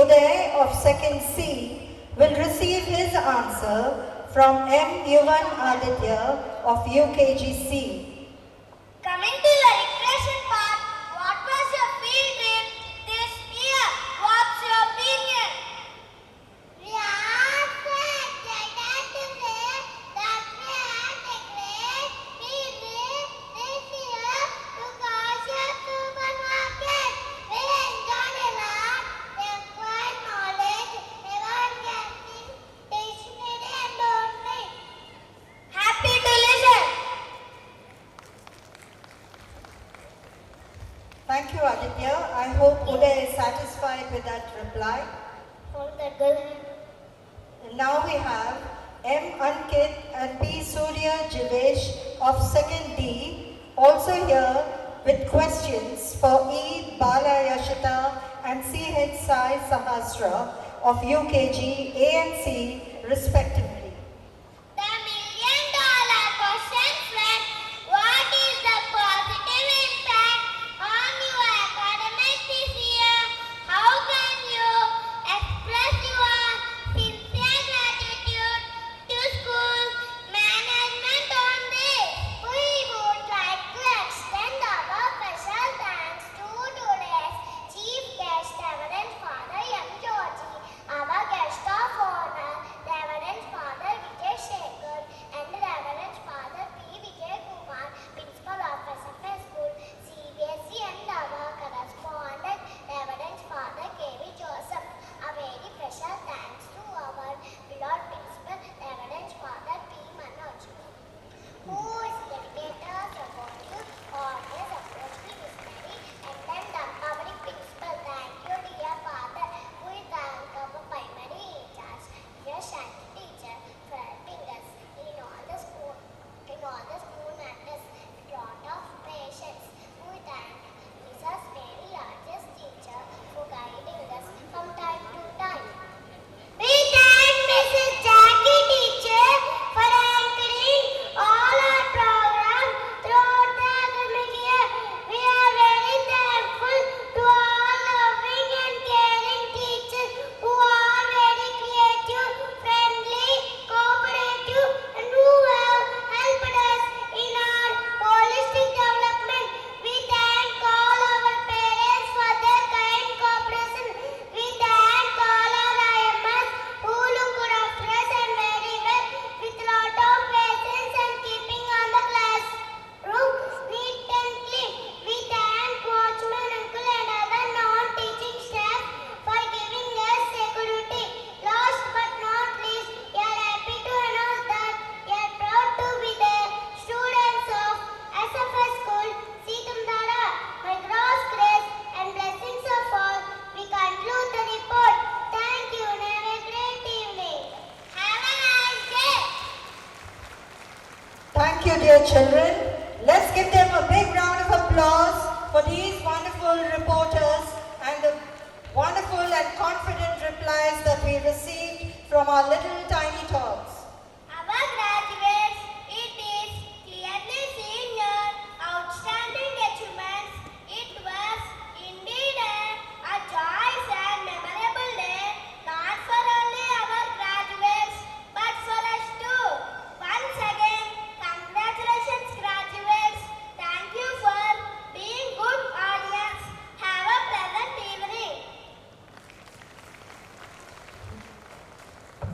Uday of 2nd C will receive his answer from M. Yuvan Aditya of UKG. Coming to the recreation part, what was your field trip this year? What's your opinion? We are so excited to say that we had a great field trip this year to Kasia Supermarket. We enjoyed a lot. We acquired knowledge about getting stationery and laundry. Happy to listen. Thank you, Aditya. I hope Uday is satisfied with that reply. And now we have M. Ankit and P. Surya Jivesh of 2nd D also here with questions for E. Bala Yashita and C. H. Sai Sahasra of UKG A and C respectively. The million-dollar question, friend. What is the positive impact on your academic this year? How can you express your sincere gratitude to school management on this? We would like to extend our special thanks to today's chief guest, Reverend Father M. Georgie, our guest of honor, Reverend Father Vijay Shekhar, and Reverend Father P. Vijay Kumar, Principal of SFS School, CBSE, and our correspondent, Reverend Father K.V. Joseph. A very special thanks to our beloved Principal, Reverend Father P. Manoj, who is dedicated, supportive, always approaching Dignitary, and then the public principal. Thank you, dear Father. We thank our primary in charge, dear Shanti teacher, for helping us in all the school matters with lot of patience. We thank Mrs. Mary largest teacher for guiding us from time to time. We thank Mrs. Jackie teacher for anchoring all our programs throughout the academic year. We are very thankful to all loving and caring teachers who are very creative, friendly, cooperative, and who have helped us in our holistic development. We thank all our parents for their kind cooperation. We thank all our IMS who looked after us and very well with lot of patience and keeping on the classroom neat and clean. We thank watchman uncle and other non-teaching staff for giving us security. Last but not least, we are happy to announce that we are proud to be the students of SFS School, Sitamdara. By God's grace and blessings of all, we conclude the report. Thank you and have a great evening. Have a nice day. Thank you, dear children. Let's give them a big round of applause for these wonderful reporters and the wonderful and confident replies that we received from our little tiny tots. Our graduates, it is clearly seen your outstanding achievements. It was indeed a joyous and memorable day, not for only our graduates, but for us too. Once again, congratulations graduates. Thank you for being good audience. Have a pleasant evening.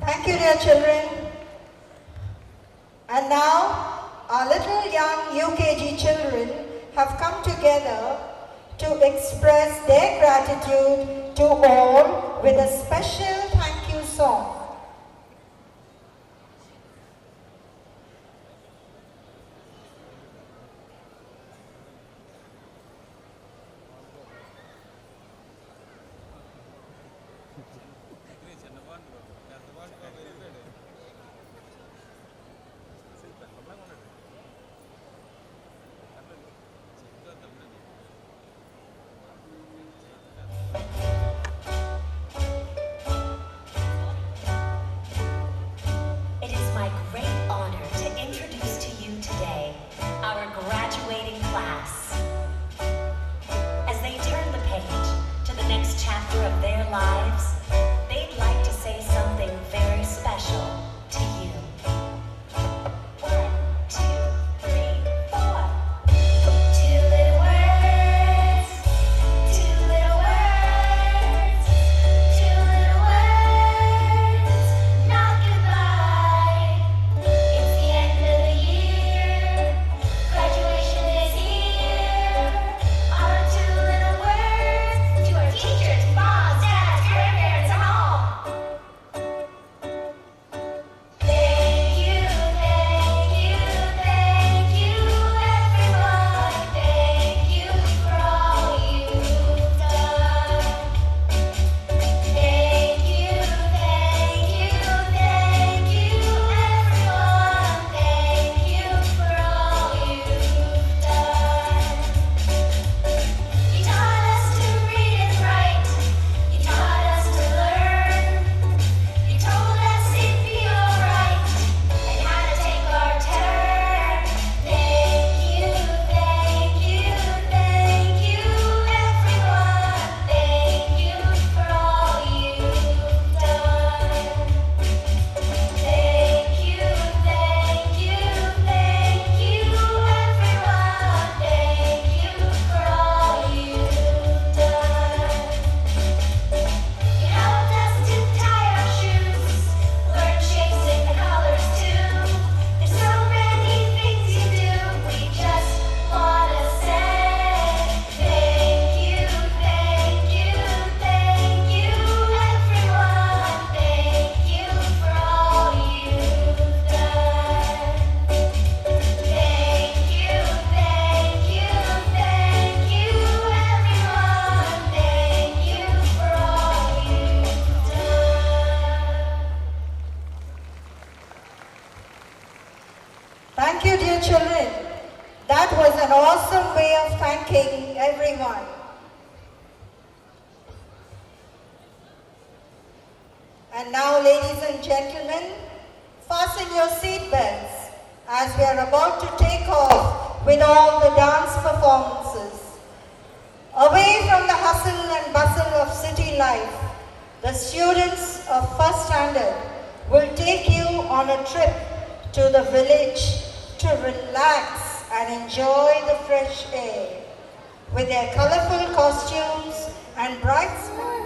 Thank you, dear children. And now, our little young UKG children have come together to express their gratitude to all with a special thank you song. children, that was an awesome way of thanking everyone. And now, ladies and gentlemen, fasten your seat belts as we are about to take off with all the dance performances. Away from the hustle and bustle of city life, the students of first standard will take you on a trip to the village to relax and enjoy the fresh air. With their colorful costumes and bright smiles.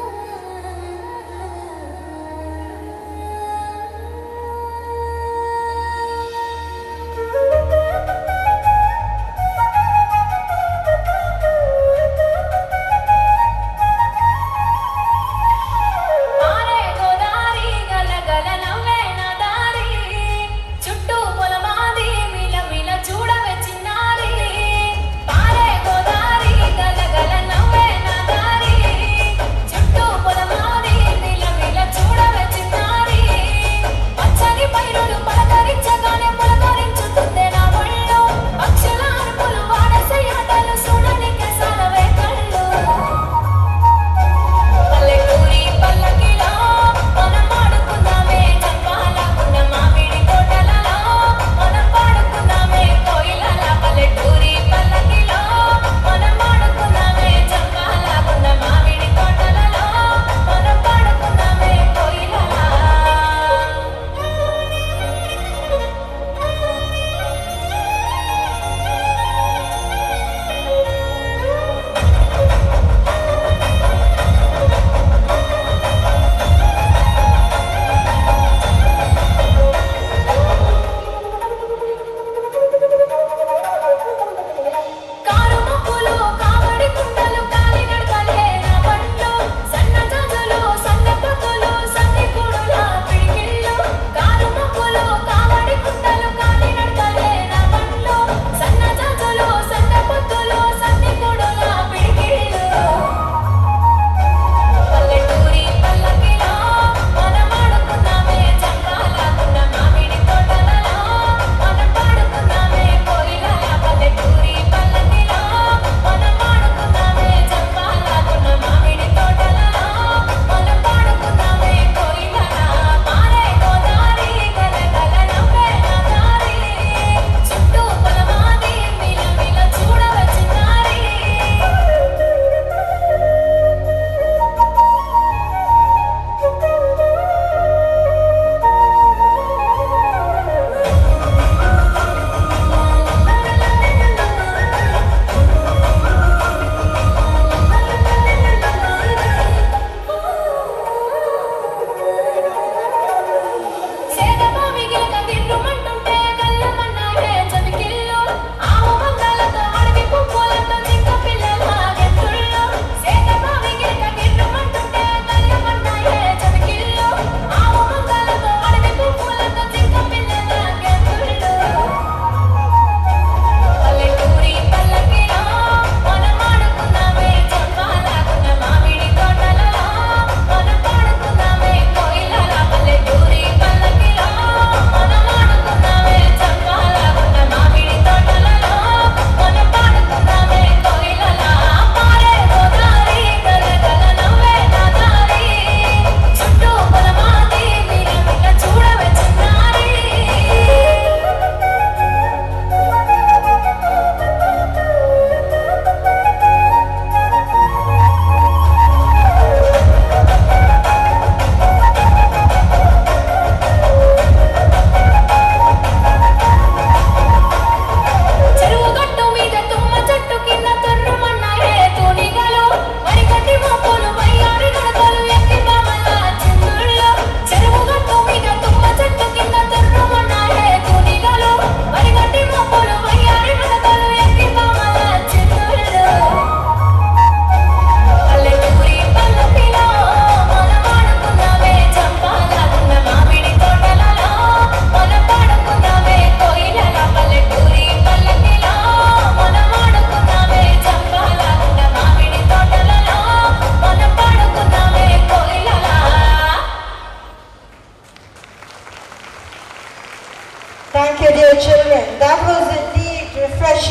చుట్టూ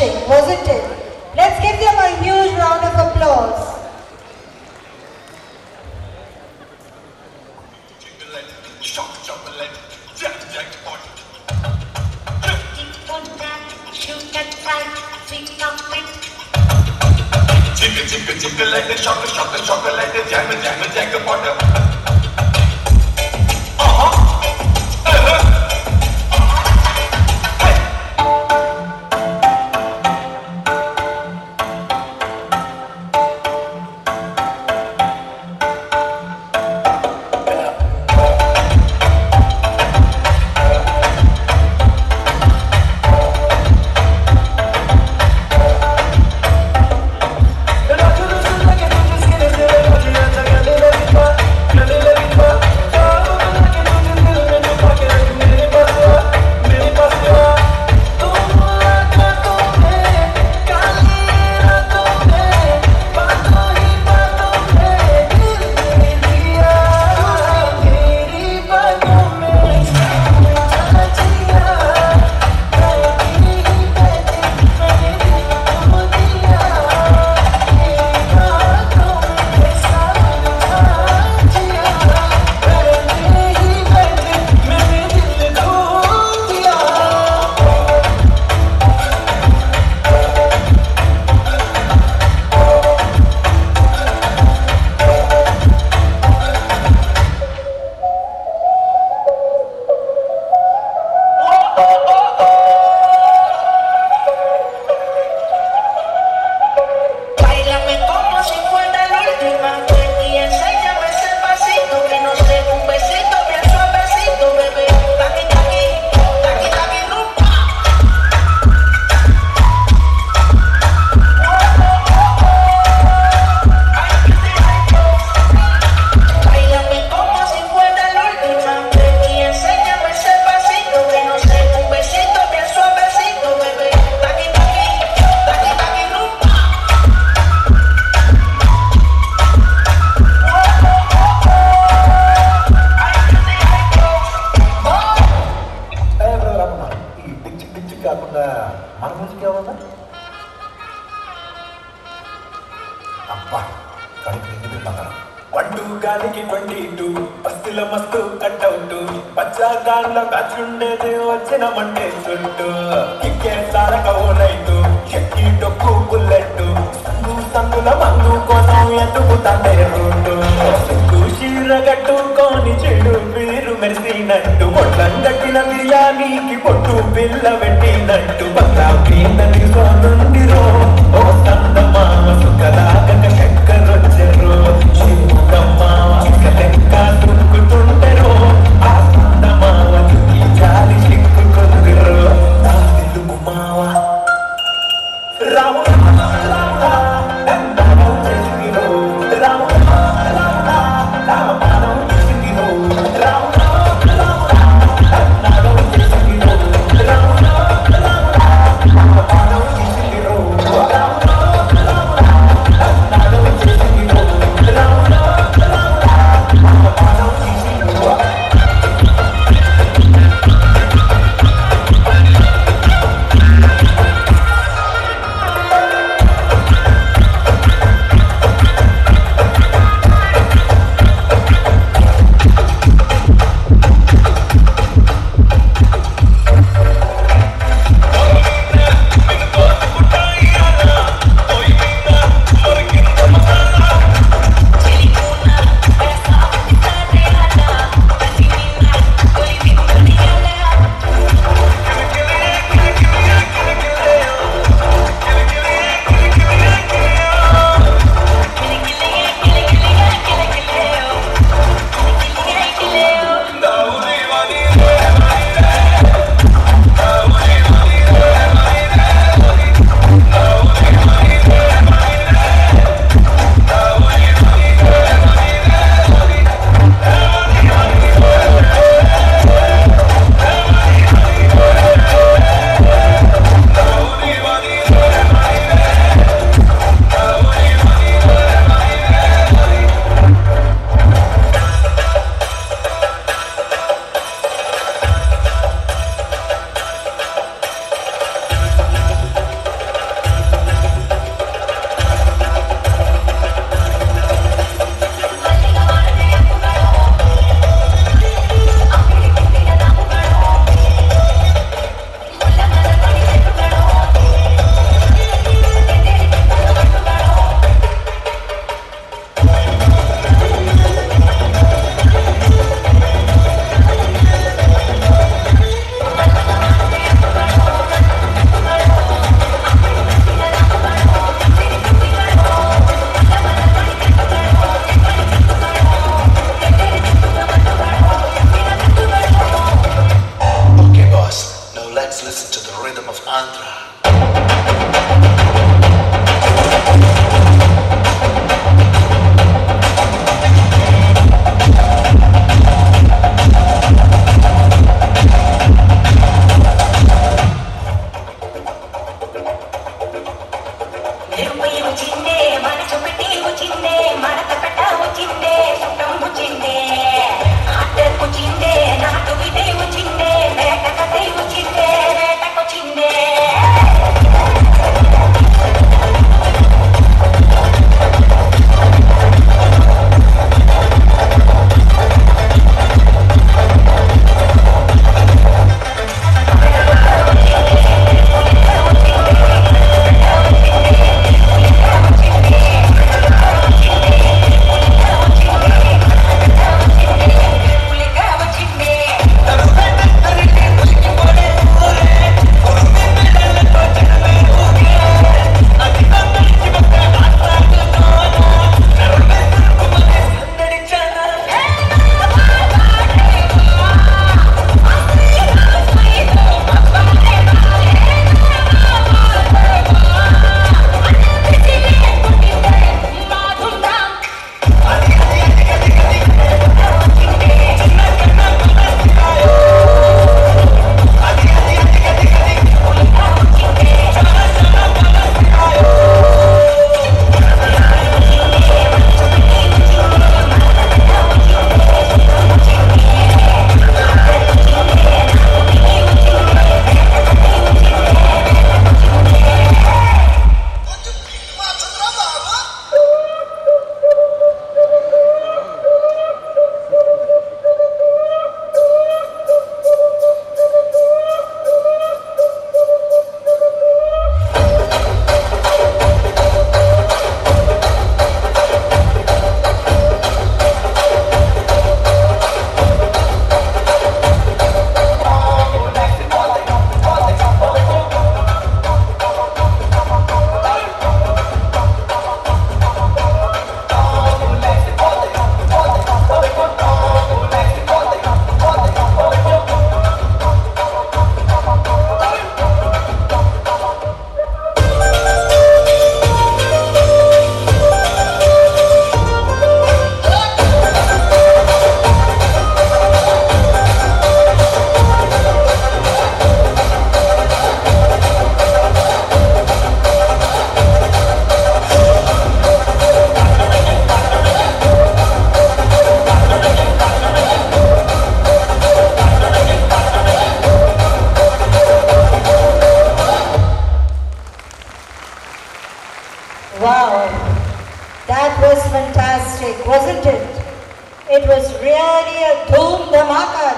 refreshing, wasn't it? Let's give them a huge round of applause. Jingle, jingle like the chocolate like the jackpot. గాలికి 22 బస్సుల మస్తు cutout పచ్చాగాళ్ళ బ్యాచుండేది వచ్చిన Monday చుట్టూ కిక్కే సారక ఓలైతు చెక్కి డొక్కు bullet సందుల మందు కోసం ఎత్తుకుతాండే రూటు సిగ్గు చీర కట్టుకొని చెడు వీరు మెరిసినట్టు పొట్లం కట్టిన బిర్యానీకి పొట్టు పిల్ల పెట్టినట్టు పక్కా పీందని సోనుండిరో ఓ సందమామ సుఖలాగక చక్కరొచ్చెరో శివుడమ్మావ చిక్కలెక్క తురుకుతుంటెరో ఆ సందమావ చుట్టి జాలి చిక్కుకుందిరో నా తెలుగు మావ రాము Wow.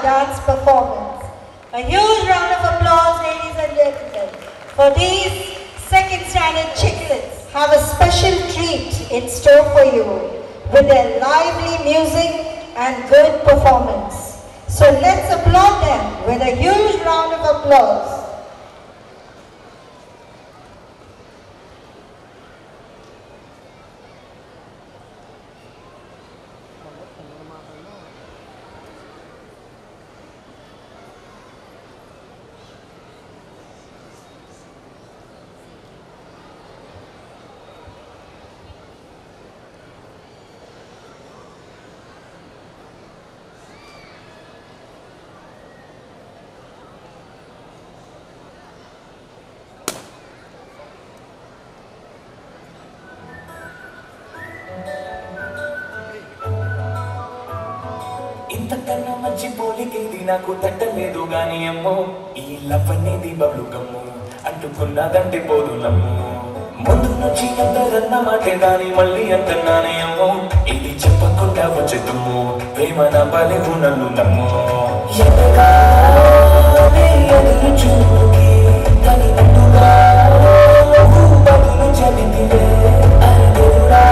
dance performance. A huge round of applause, ladies and gentlemen, for these second standard chicklets. Have a special treat in store for you with their lively music and good performance. So let's applaud them with a huge round of applause. ఇంతకన్నా మంచి పోలికేది నాకు తట్టలేదు గాని అమ్మో ఈ love అనేది బబ్లు గమ్ము అంటుకున్నదంటే పోదు నమ్ము ముందు నుంచి అందరన్న మాటే దాని మళ్ళీ అంటున్నానే అమ్మో ఇది చెప్పకుండా వచ్చే తుమ్ము ప్రేమ నా బలివు నన్ను నమ్ము ఎదగానే ఎదురు చూపుకి తగినట్టుగా బదులు చెబితివే అరెదురా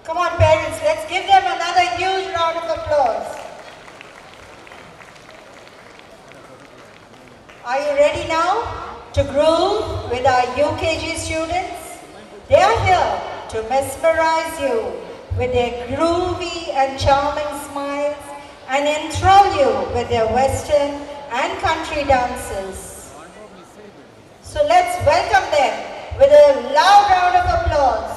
Come on, parents, let's give them another huge round of applause. Are you ready now to groove with our UKG students? They are here to mesmerize you with their groovy and charming smiles and enthrall you with their Western and country dances. So let's welcome them with a loud round of applause.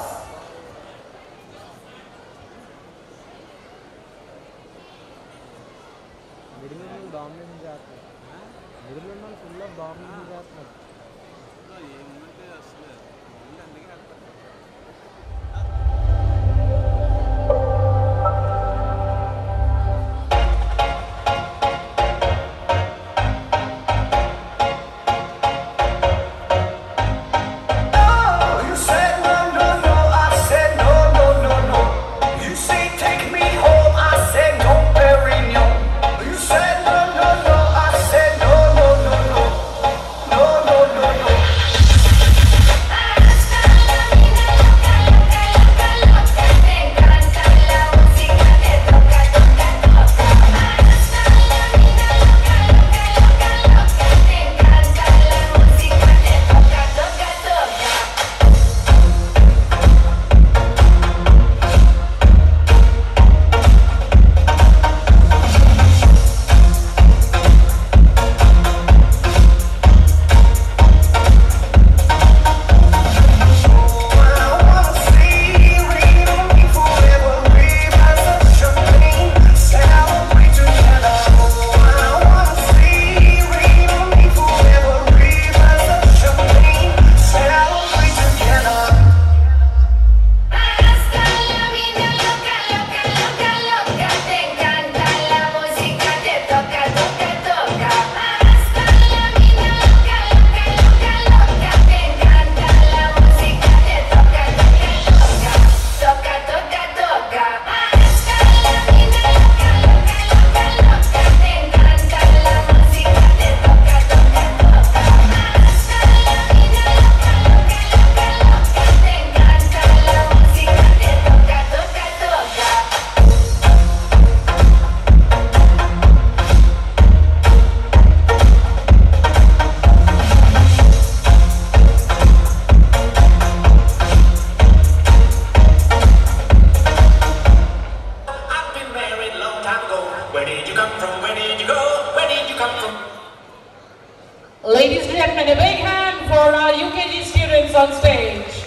Ladies and gentlemen, a big hand for our UKG students on stage.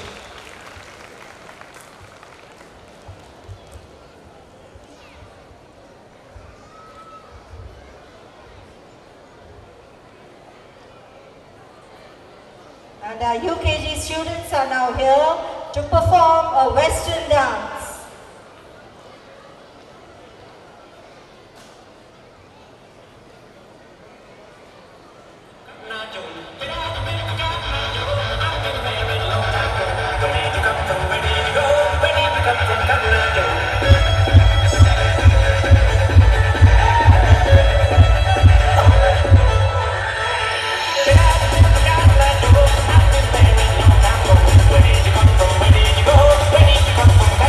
And our UKG students are now here to perform a Western dance. Where did you come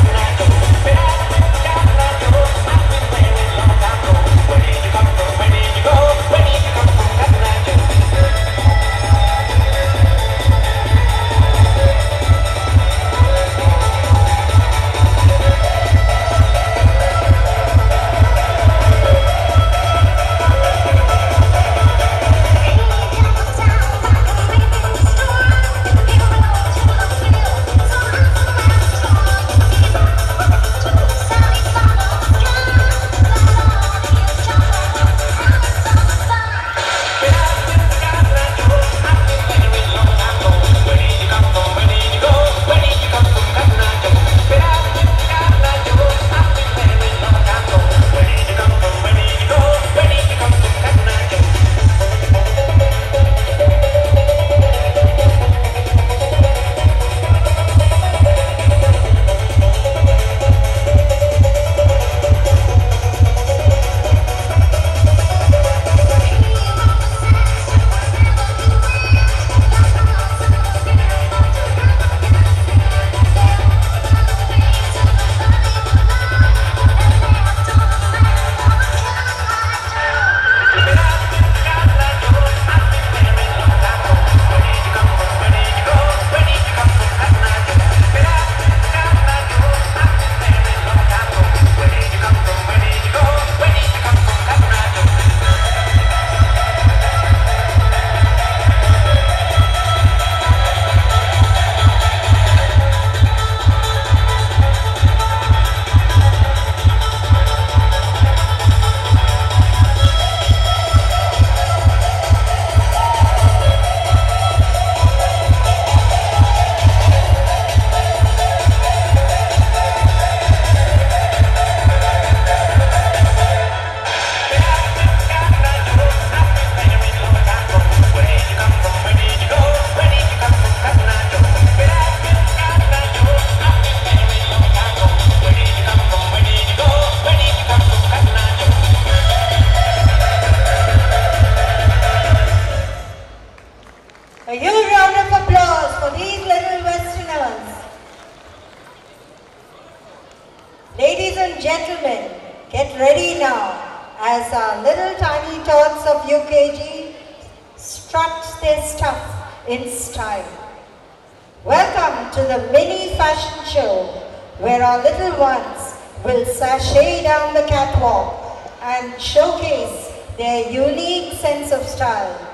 from? and gentlemen, get ready now as our little tiny tots of UKG strut their stuff in style. Welcome to the mini fashion show where our little ones will sashay down the catwalk and showcase their unique sense of style.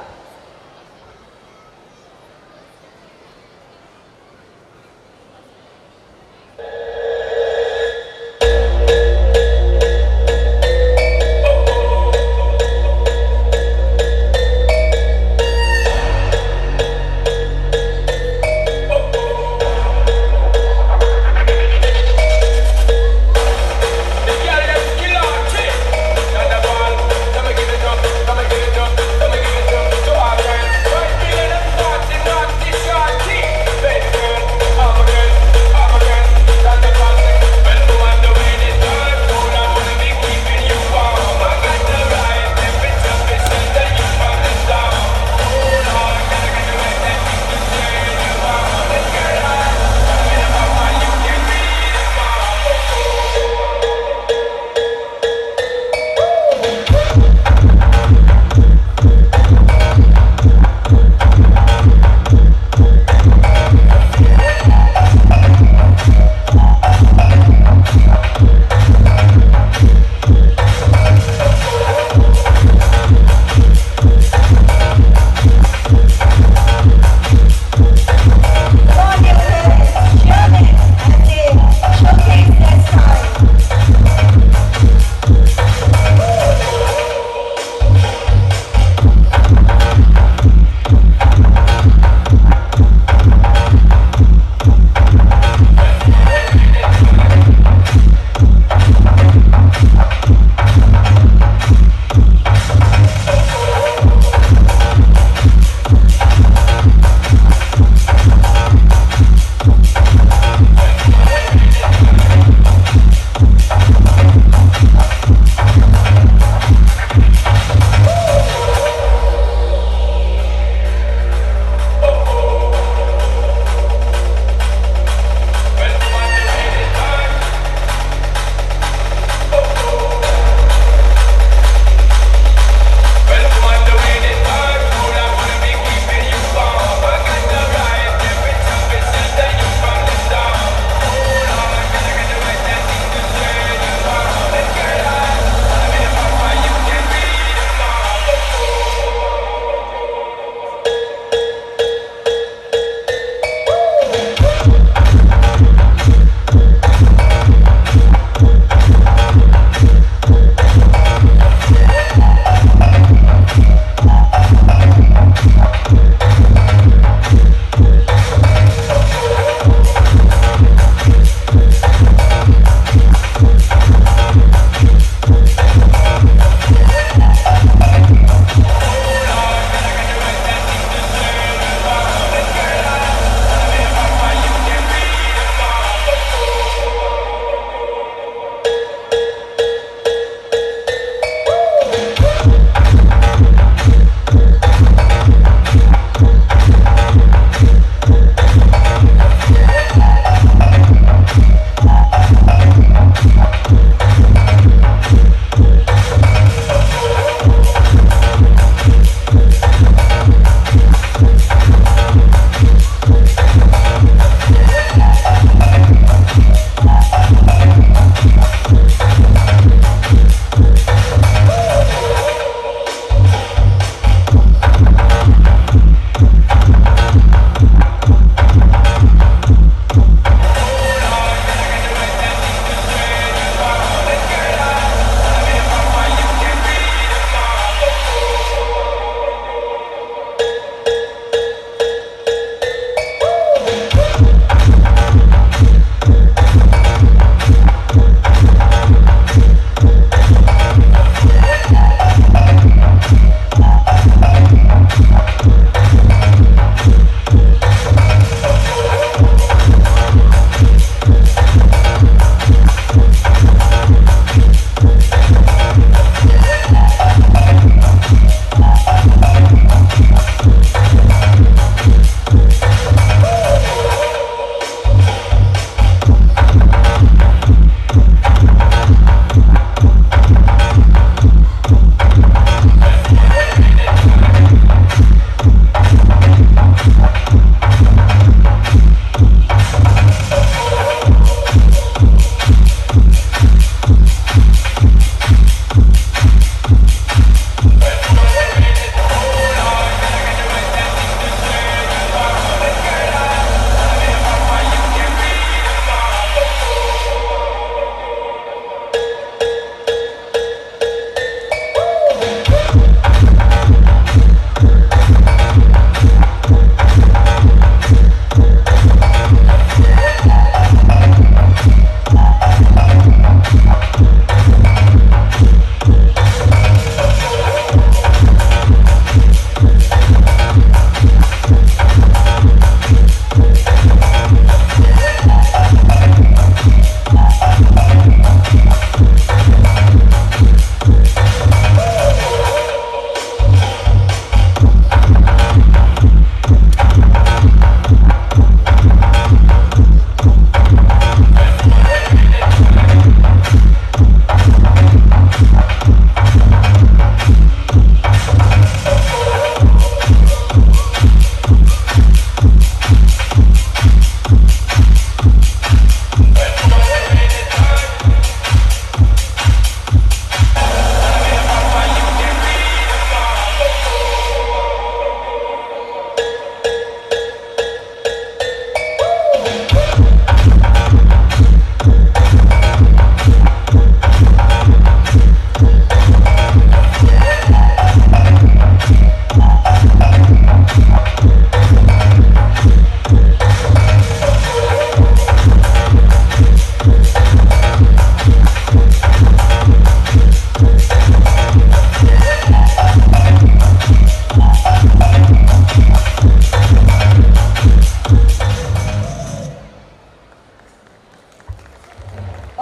Come and get it up.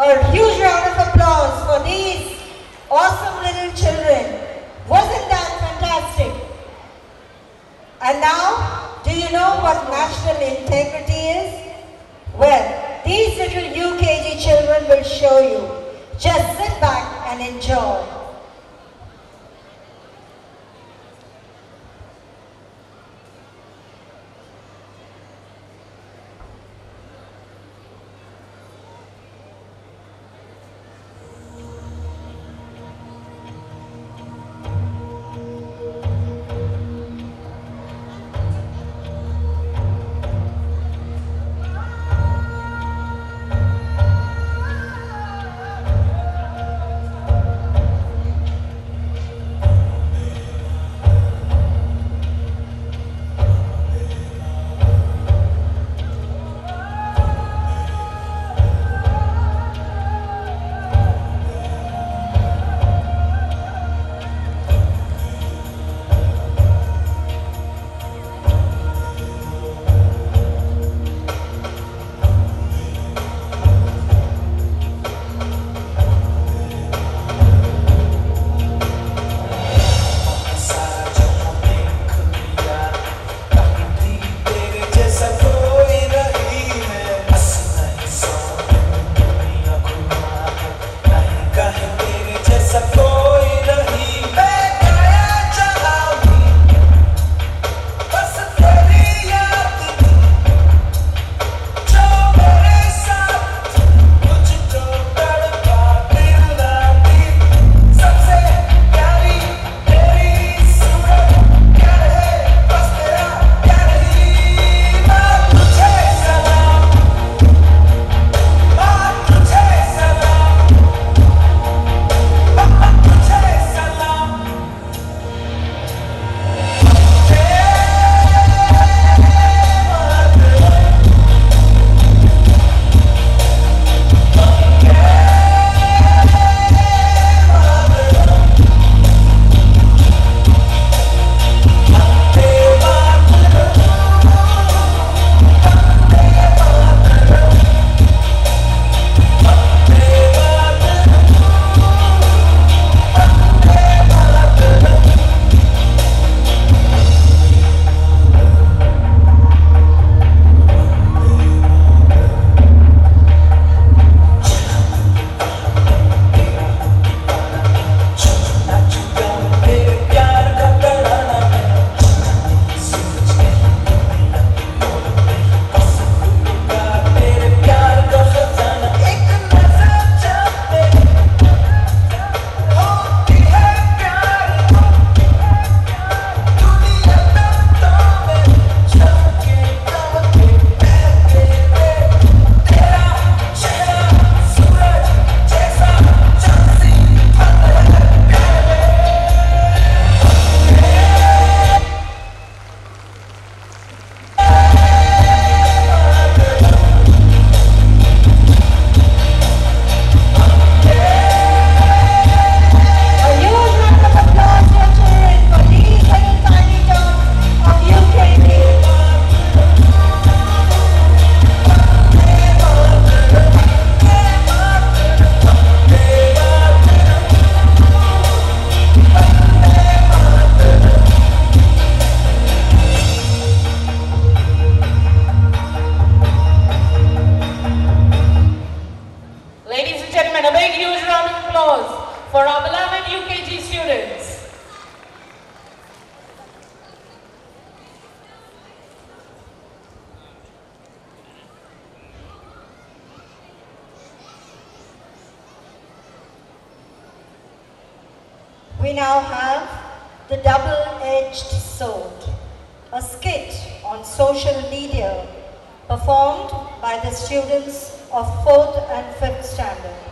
A huge round of applause for these awesome little children. Wasn't that fantastic? And now, do you know what national integrity is? Well, these little UKG children will show you. Just sit back and enjoy. for our beloved UKG students. We now have The Double-Edged Sword, a skit on social media performed by the students of 4th and 5th standard.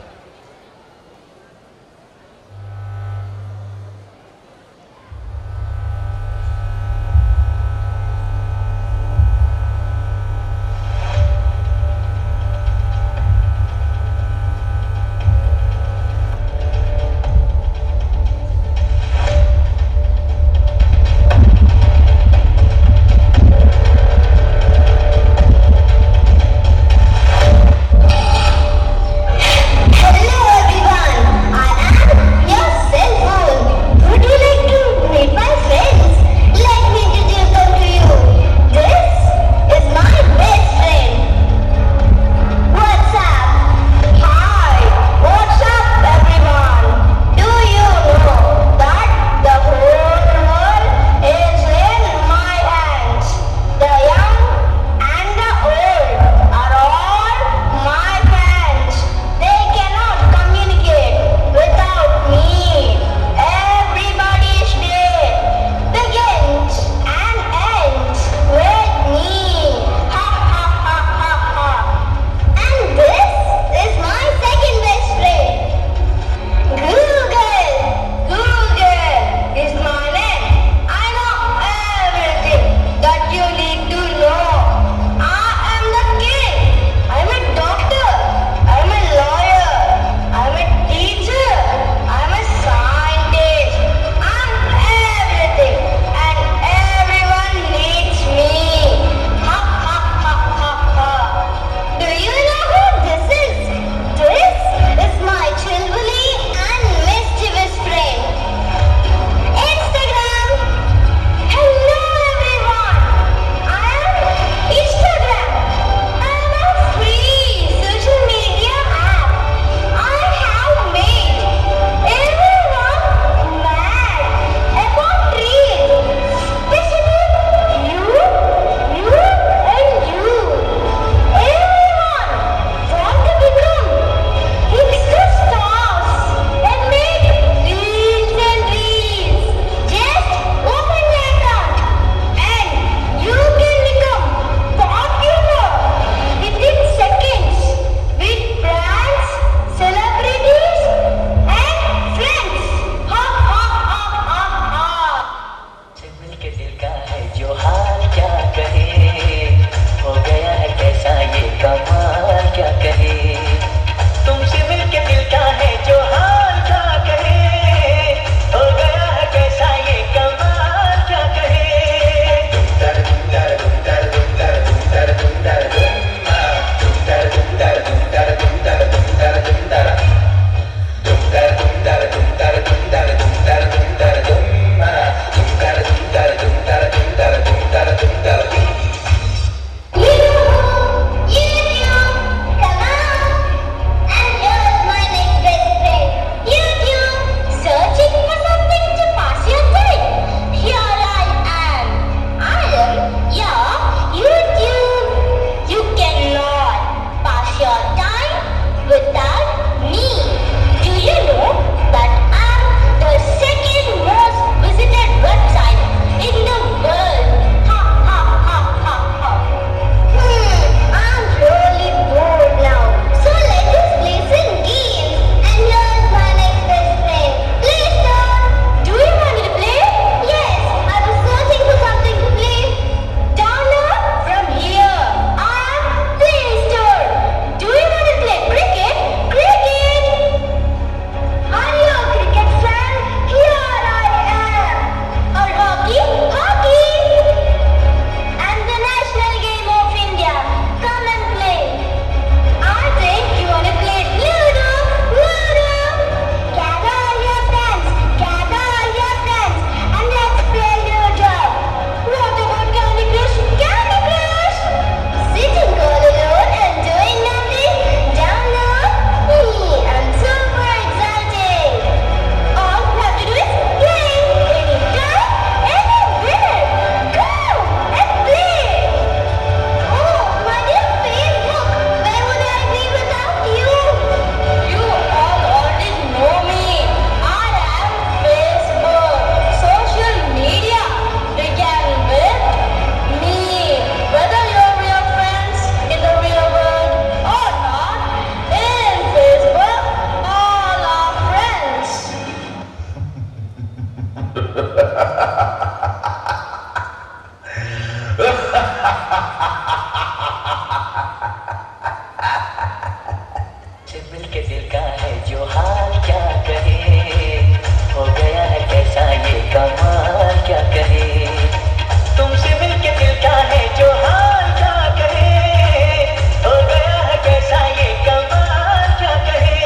तुमसे मिलके दिल का है जो हाल क्या कहे, हो गया है कैसा ये कमाल क्या कहे, तुमसे मिलके दिल का है जो हाल क्या कहे, हो गया है कैसा ये कमाल क्या कहे।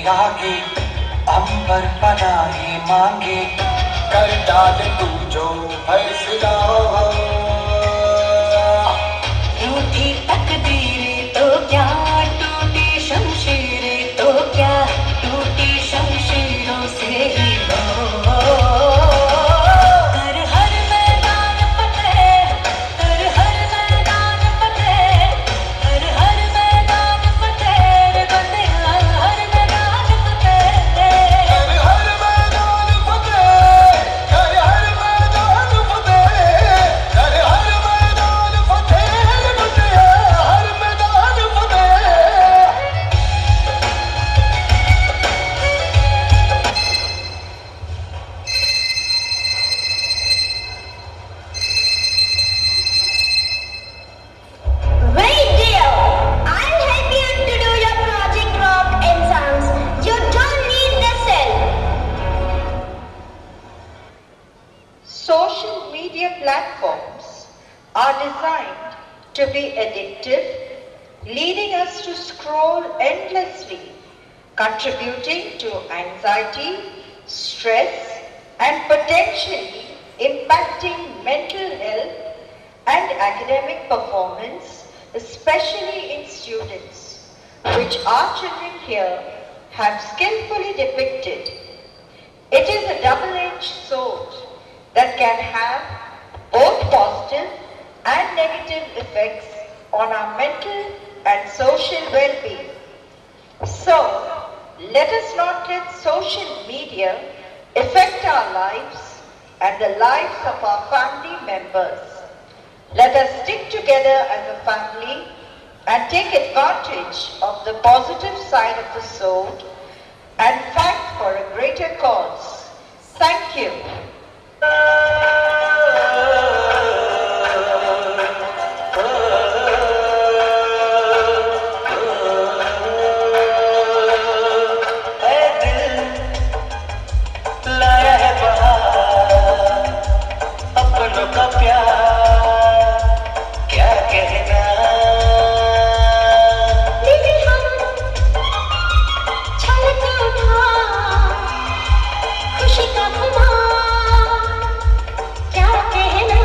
लागे अंबर पनाही मांगे कर डाल तू जो फैसला रूठी तकदीरें तो क्या टूटी शमशीरें तो क्या टूटी शमशीरों से ही कर हर मैदान फतेह कर हर मैदान फतेह कर हर मैदान फतेह रे बंदिया हर मैदान फतेह कर हर मैदान फतेह कर हर मैदान फतेह कर हर मैदान फतेह बंदिया हर मैदान फतेह Wait dear, I'll help you to do your project work exams. You don't need this help. Social media platforms are designed to be addictive, leading us to scroll endlessly, contributing to anxiety, stress, and potentially impacting mental health and academic performance, especially in students, which our children here have skillfully depicted. It is a double-edged sword that can have both positive and negative effects on our mental and social well-being. So, let us not let social media affect our lives and the lives of our family members. Let us stick together as a family and take advantage of the positive side of the sword and fight for a greater cause. Thank you. लाया है बहार अपनों का प्यार क्या कहना लेके हम छलक उठा खुशी का खुमार क्या कहना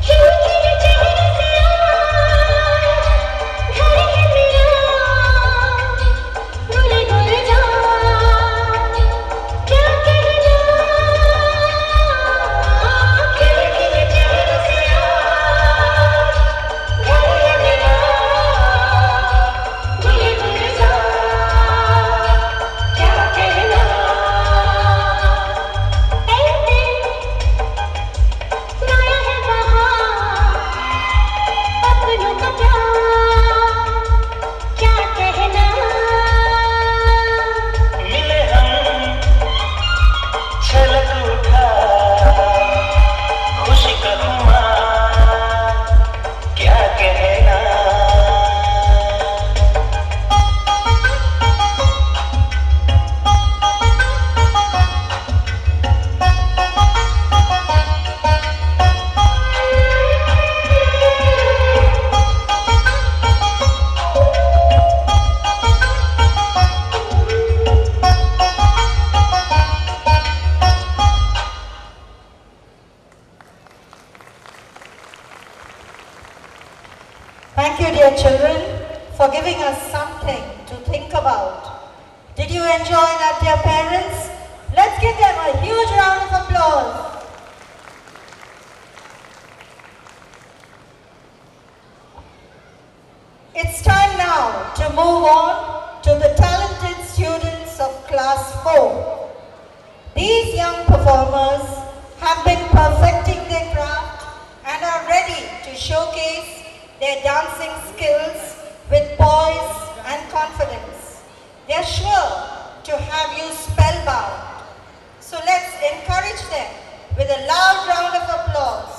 खिलखिल चेहरे से आज घर है मेरा गुल गुल जा क्या कहना खिलखिल चेहरे से आज घर है मेरा गुल गुल जा क्या कहना एक दिन लाया है बहार अपनों का प्यार क्या कहना मिले हम छलक उठा खुशी का खुमार क्या कहना Thank you, dear children, for giving us something to think about. Did you enjoy that, dear parents? Let's give them a huge round of applause. It's time now to move on to the talented students of Class 4. These young performers have been perfecting their craft and are ready to showcase their dancing skills with poise and confidence. They are sure to have you spellbound. So let's encourage them with a loud round of applause.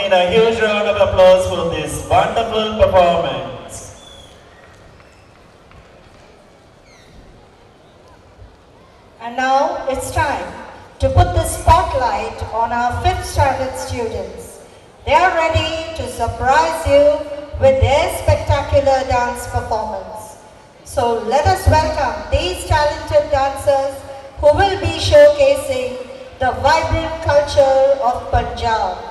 in a huge round of applause for this wonderful performance. And now it's time to put the spotlight on our 5th standard students. They are ready to surprise you with their spectacular dance performance. So let us welcome these talented dancers who will be showcasing the vibrant culture of Punjab.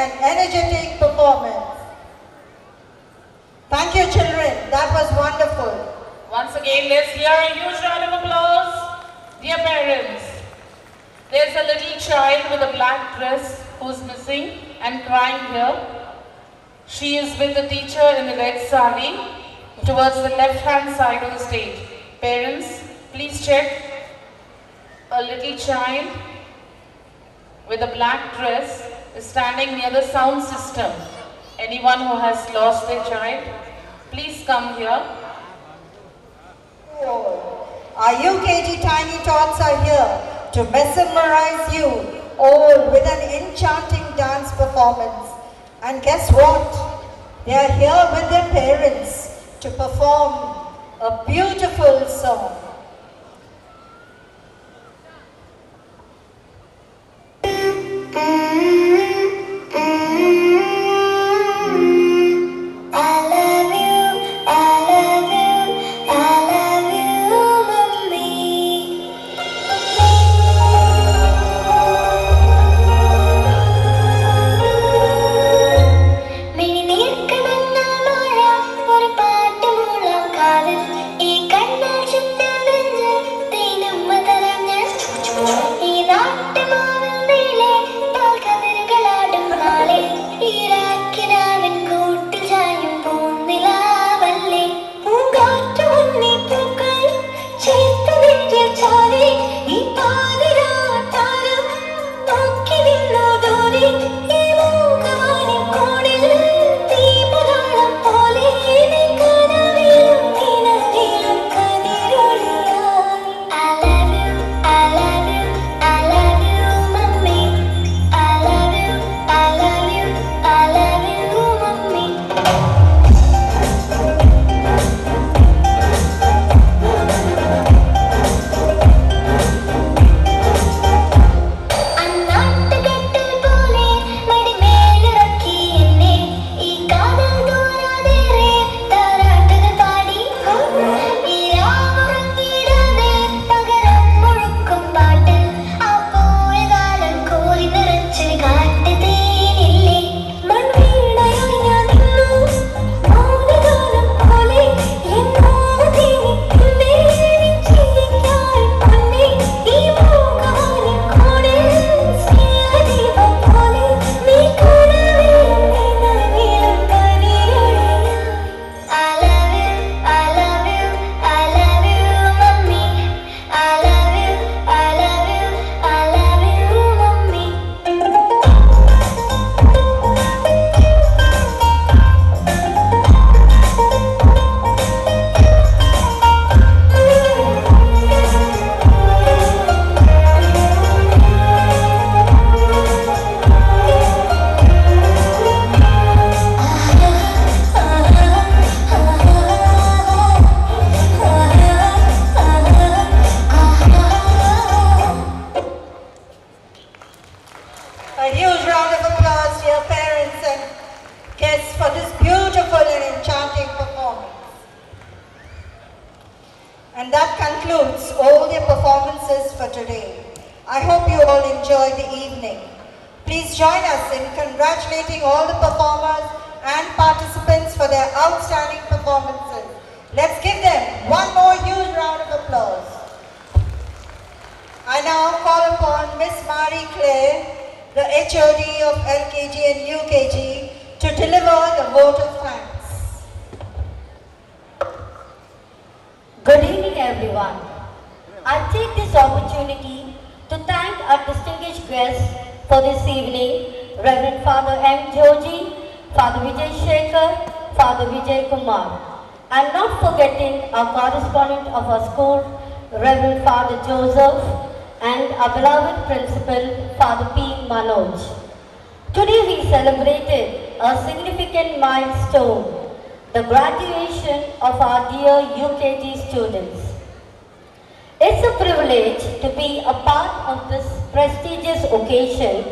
and energetic performance. Thank you, children. That was wonderful. Once again, let's hear a huge round of applause. Dear parents, there's a little child with a black dress who's missing and crying here. She is with the teacher in the red sari towards the left-hand side of the stage. Parents, please check. A little child with a black dress is standing near the sound system. Anyone who has lost their child, please come here. Our UKG Tiny Tots are here to mesmerize you all with an enchanting dance performance. And guess what? They are here with their parents to perform a beautiful song. And that concludes all the performances for today. I hope you all enjoyed the evening. Please join us in congratulating all the performers and participants for their outstanding performances. Let's give them one more huge round of applause. I now call upon Miss Marie Claire, the HOD of LKG and UKG, to deliver the vote of thanks. Good evening, everyone. I take this opportunity to thank our distinguished guests for this evening, Reverend Father M. Joji, Father Vijay Shekhar, Father Vijay Kumar, and not forgetting our correspondent of our school, Reverend Father Joseph, and our beloved principal, Father P. Manoj. Today we celebrated a significant milestone, the graduation of our dear UKG students. It's a privilege to be a part of this prestigious occasion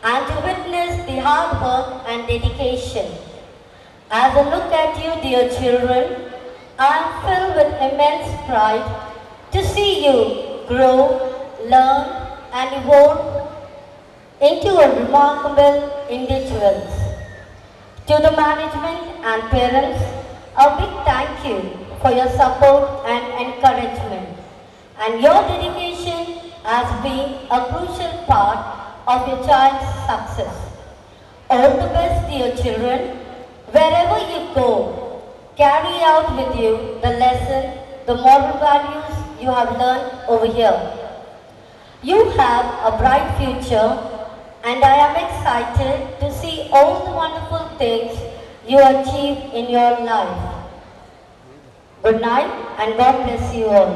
and to witness the hard work and dedication. As I look at you, dear children, I am filled with immense pride to see you grow, learn and evolve into a remarkable individual. students. To the management and parents, a big thank you for your support and encouragement. And your dedication has been a crucial part of your child's success. All the best, dear children. Wherever you go, carry out with you the lesson, the moral values you have learned over here. You have a bright future, and I am excited to see all the wonderful things you achieve in your life. Good night, and God bless you all.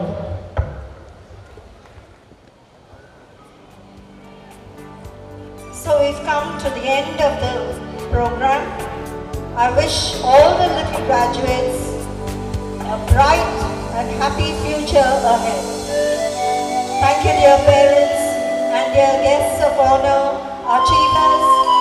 So we've come to the end of the program. I wish all the little graduates a bright and happy future ahead. Thank you, dear parents and dear guests of honor, achievers,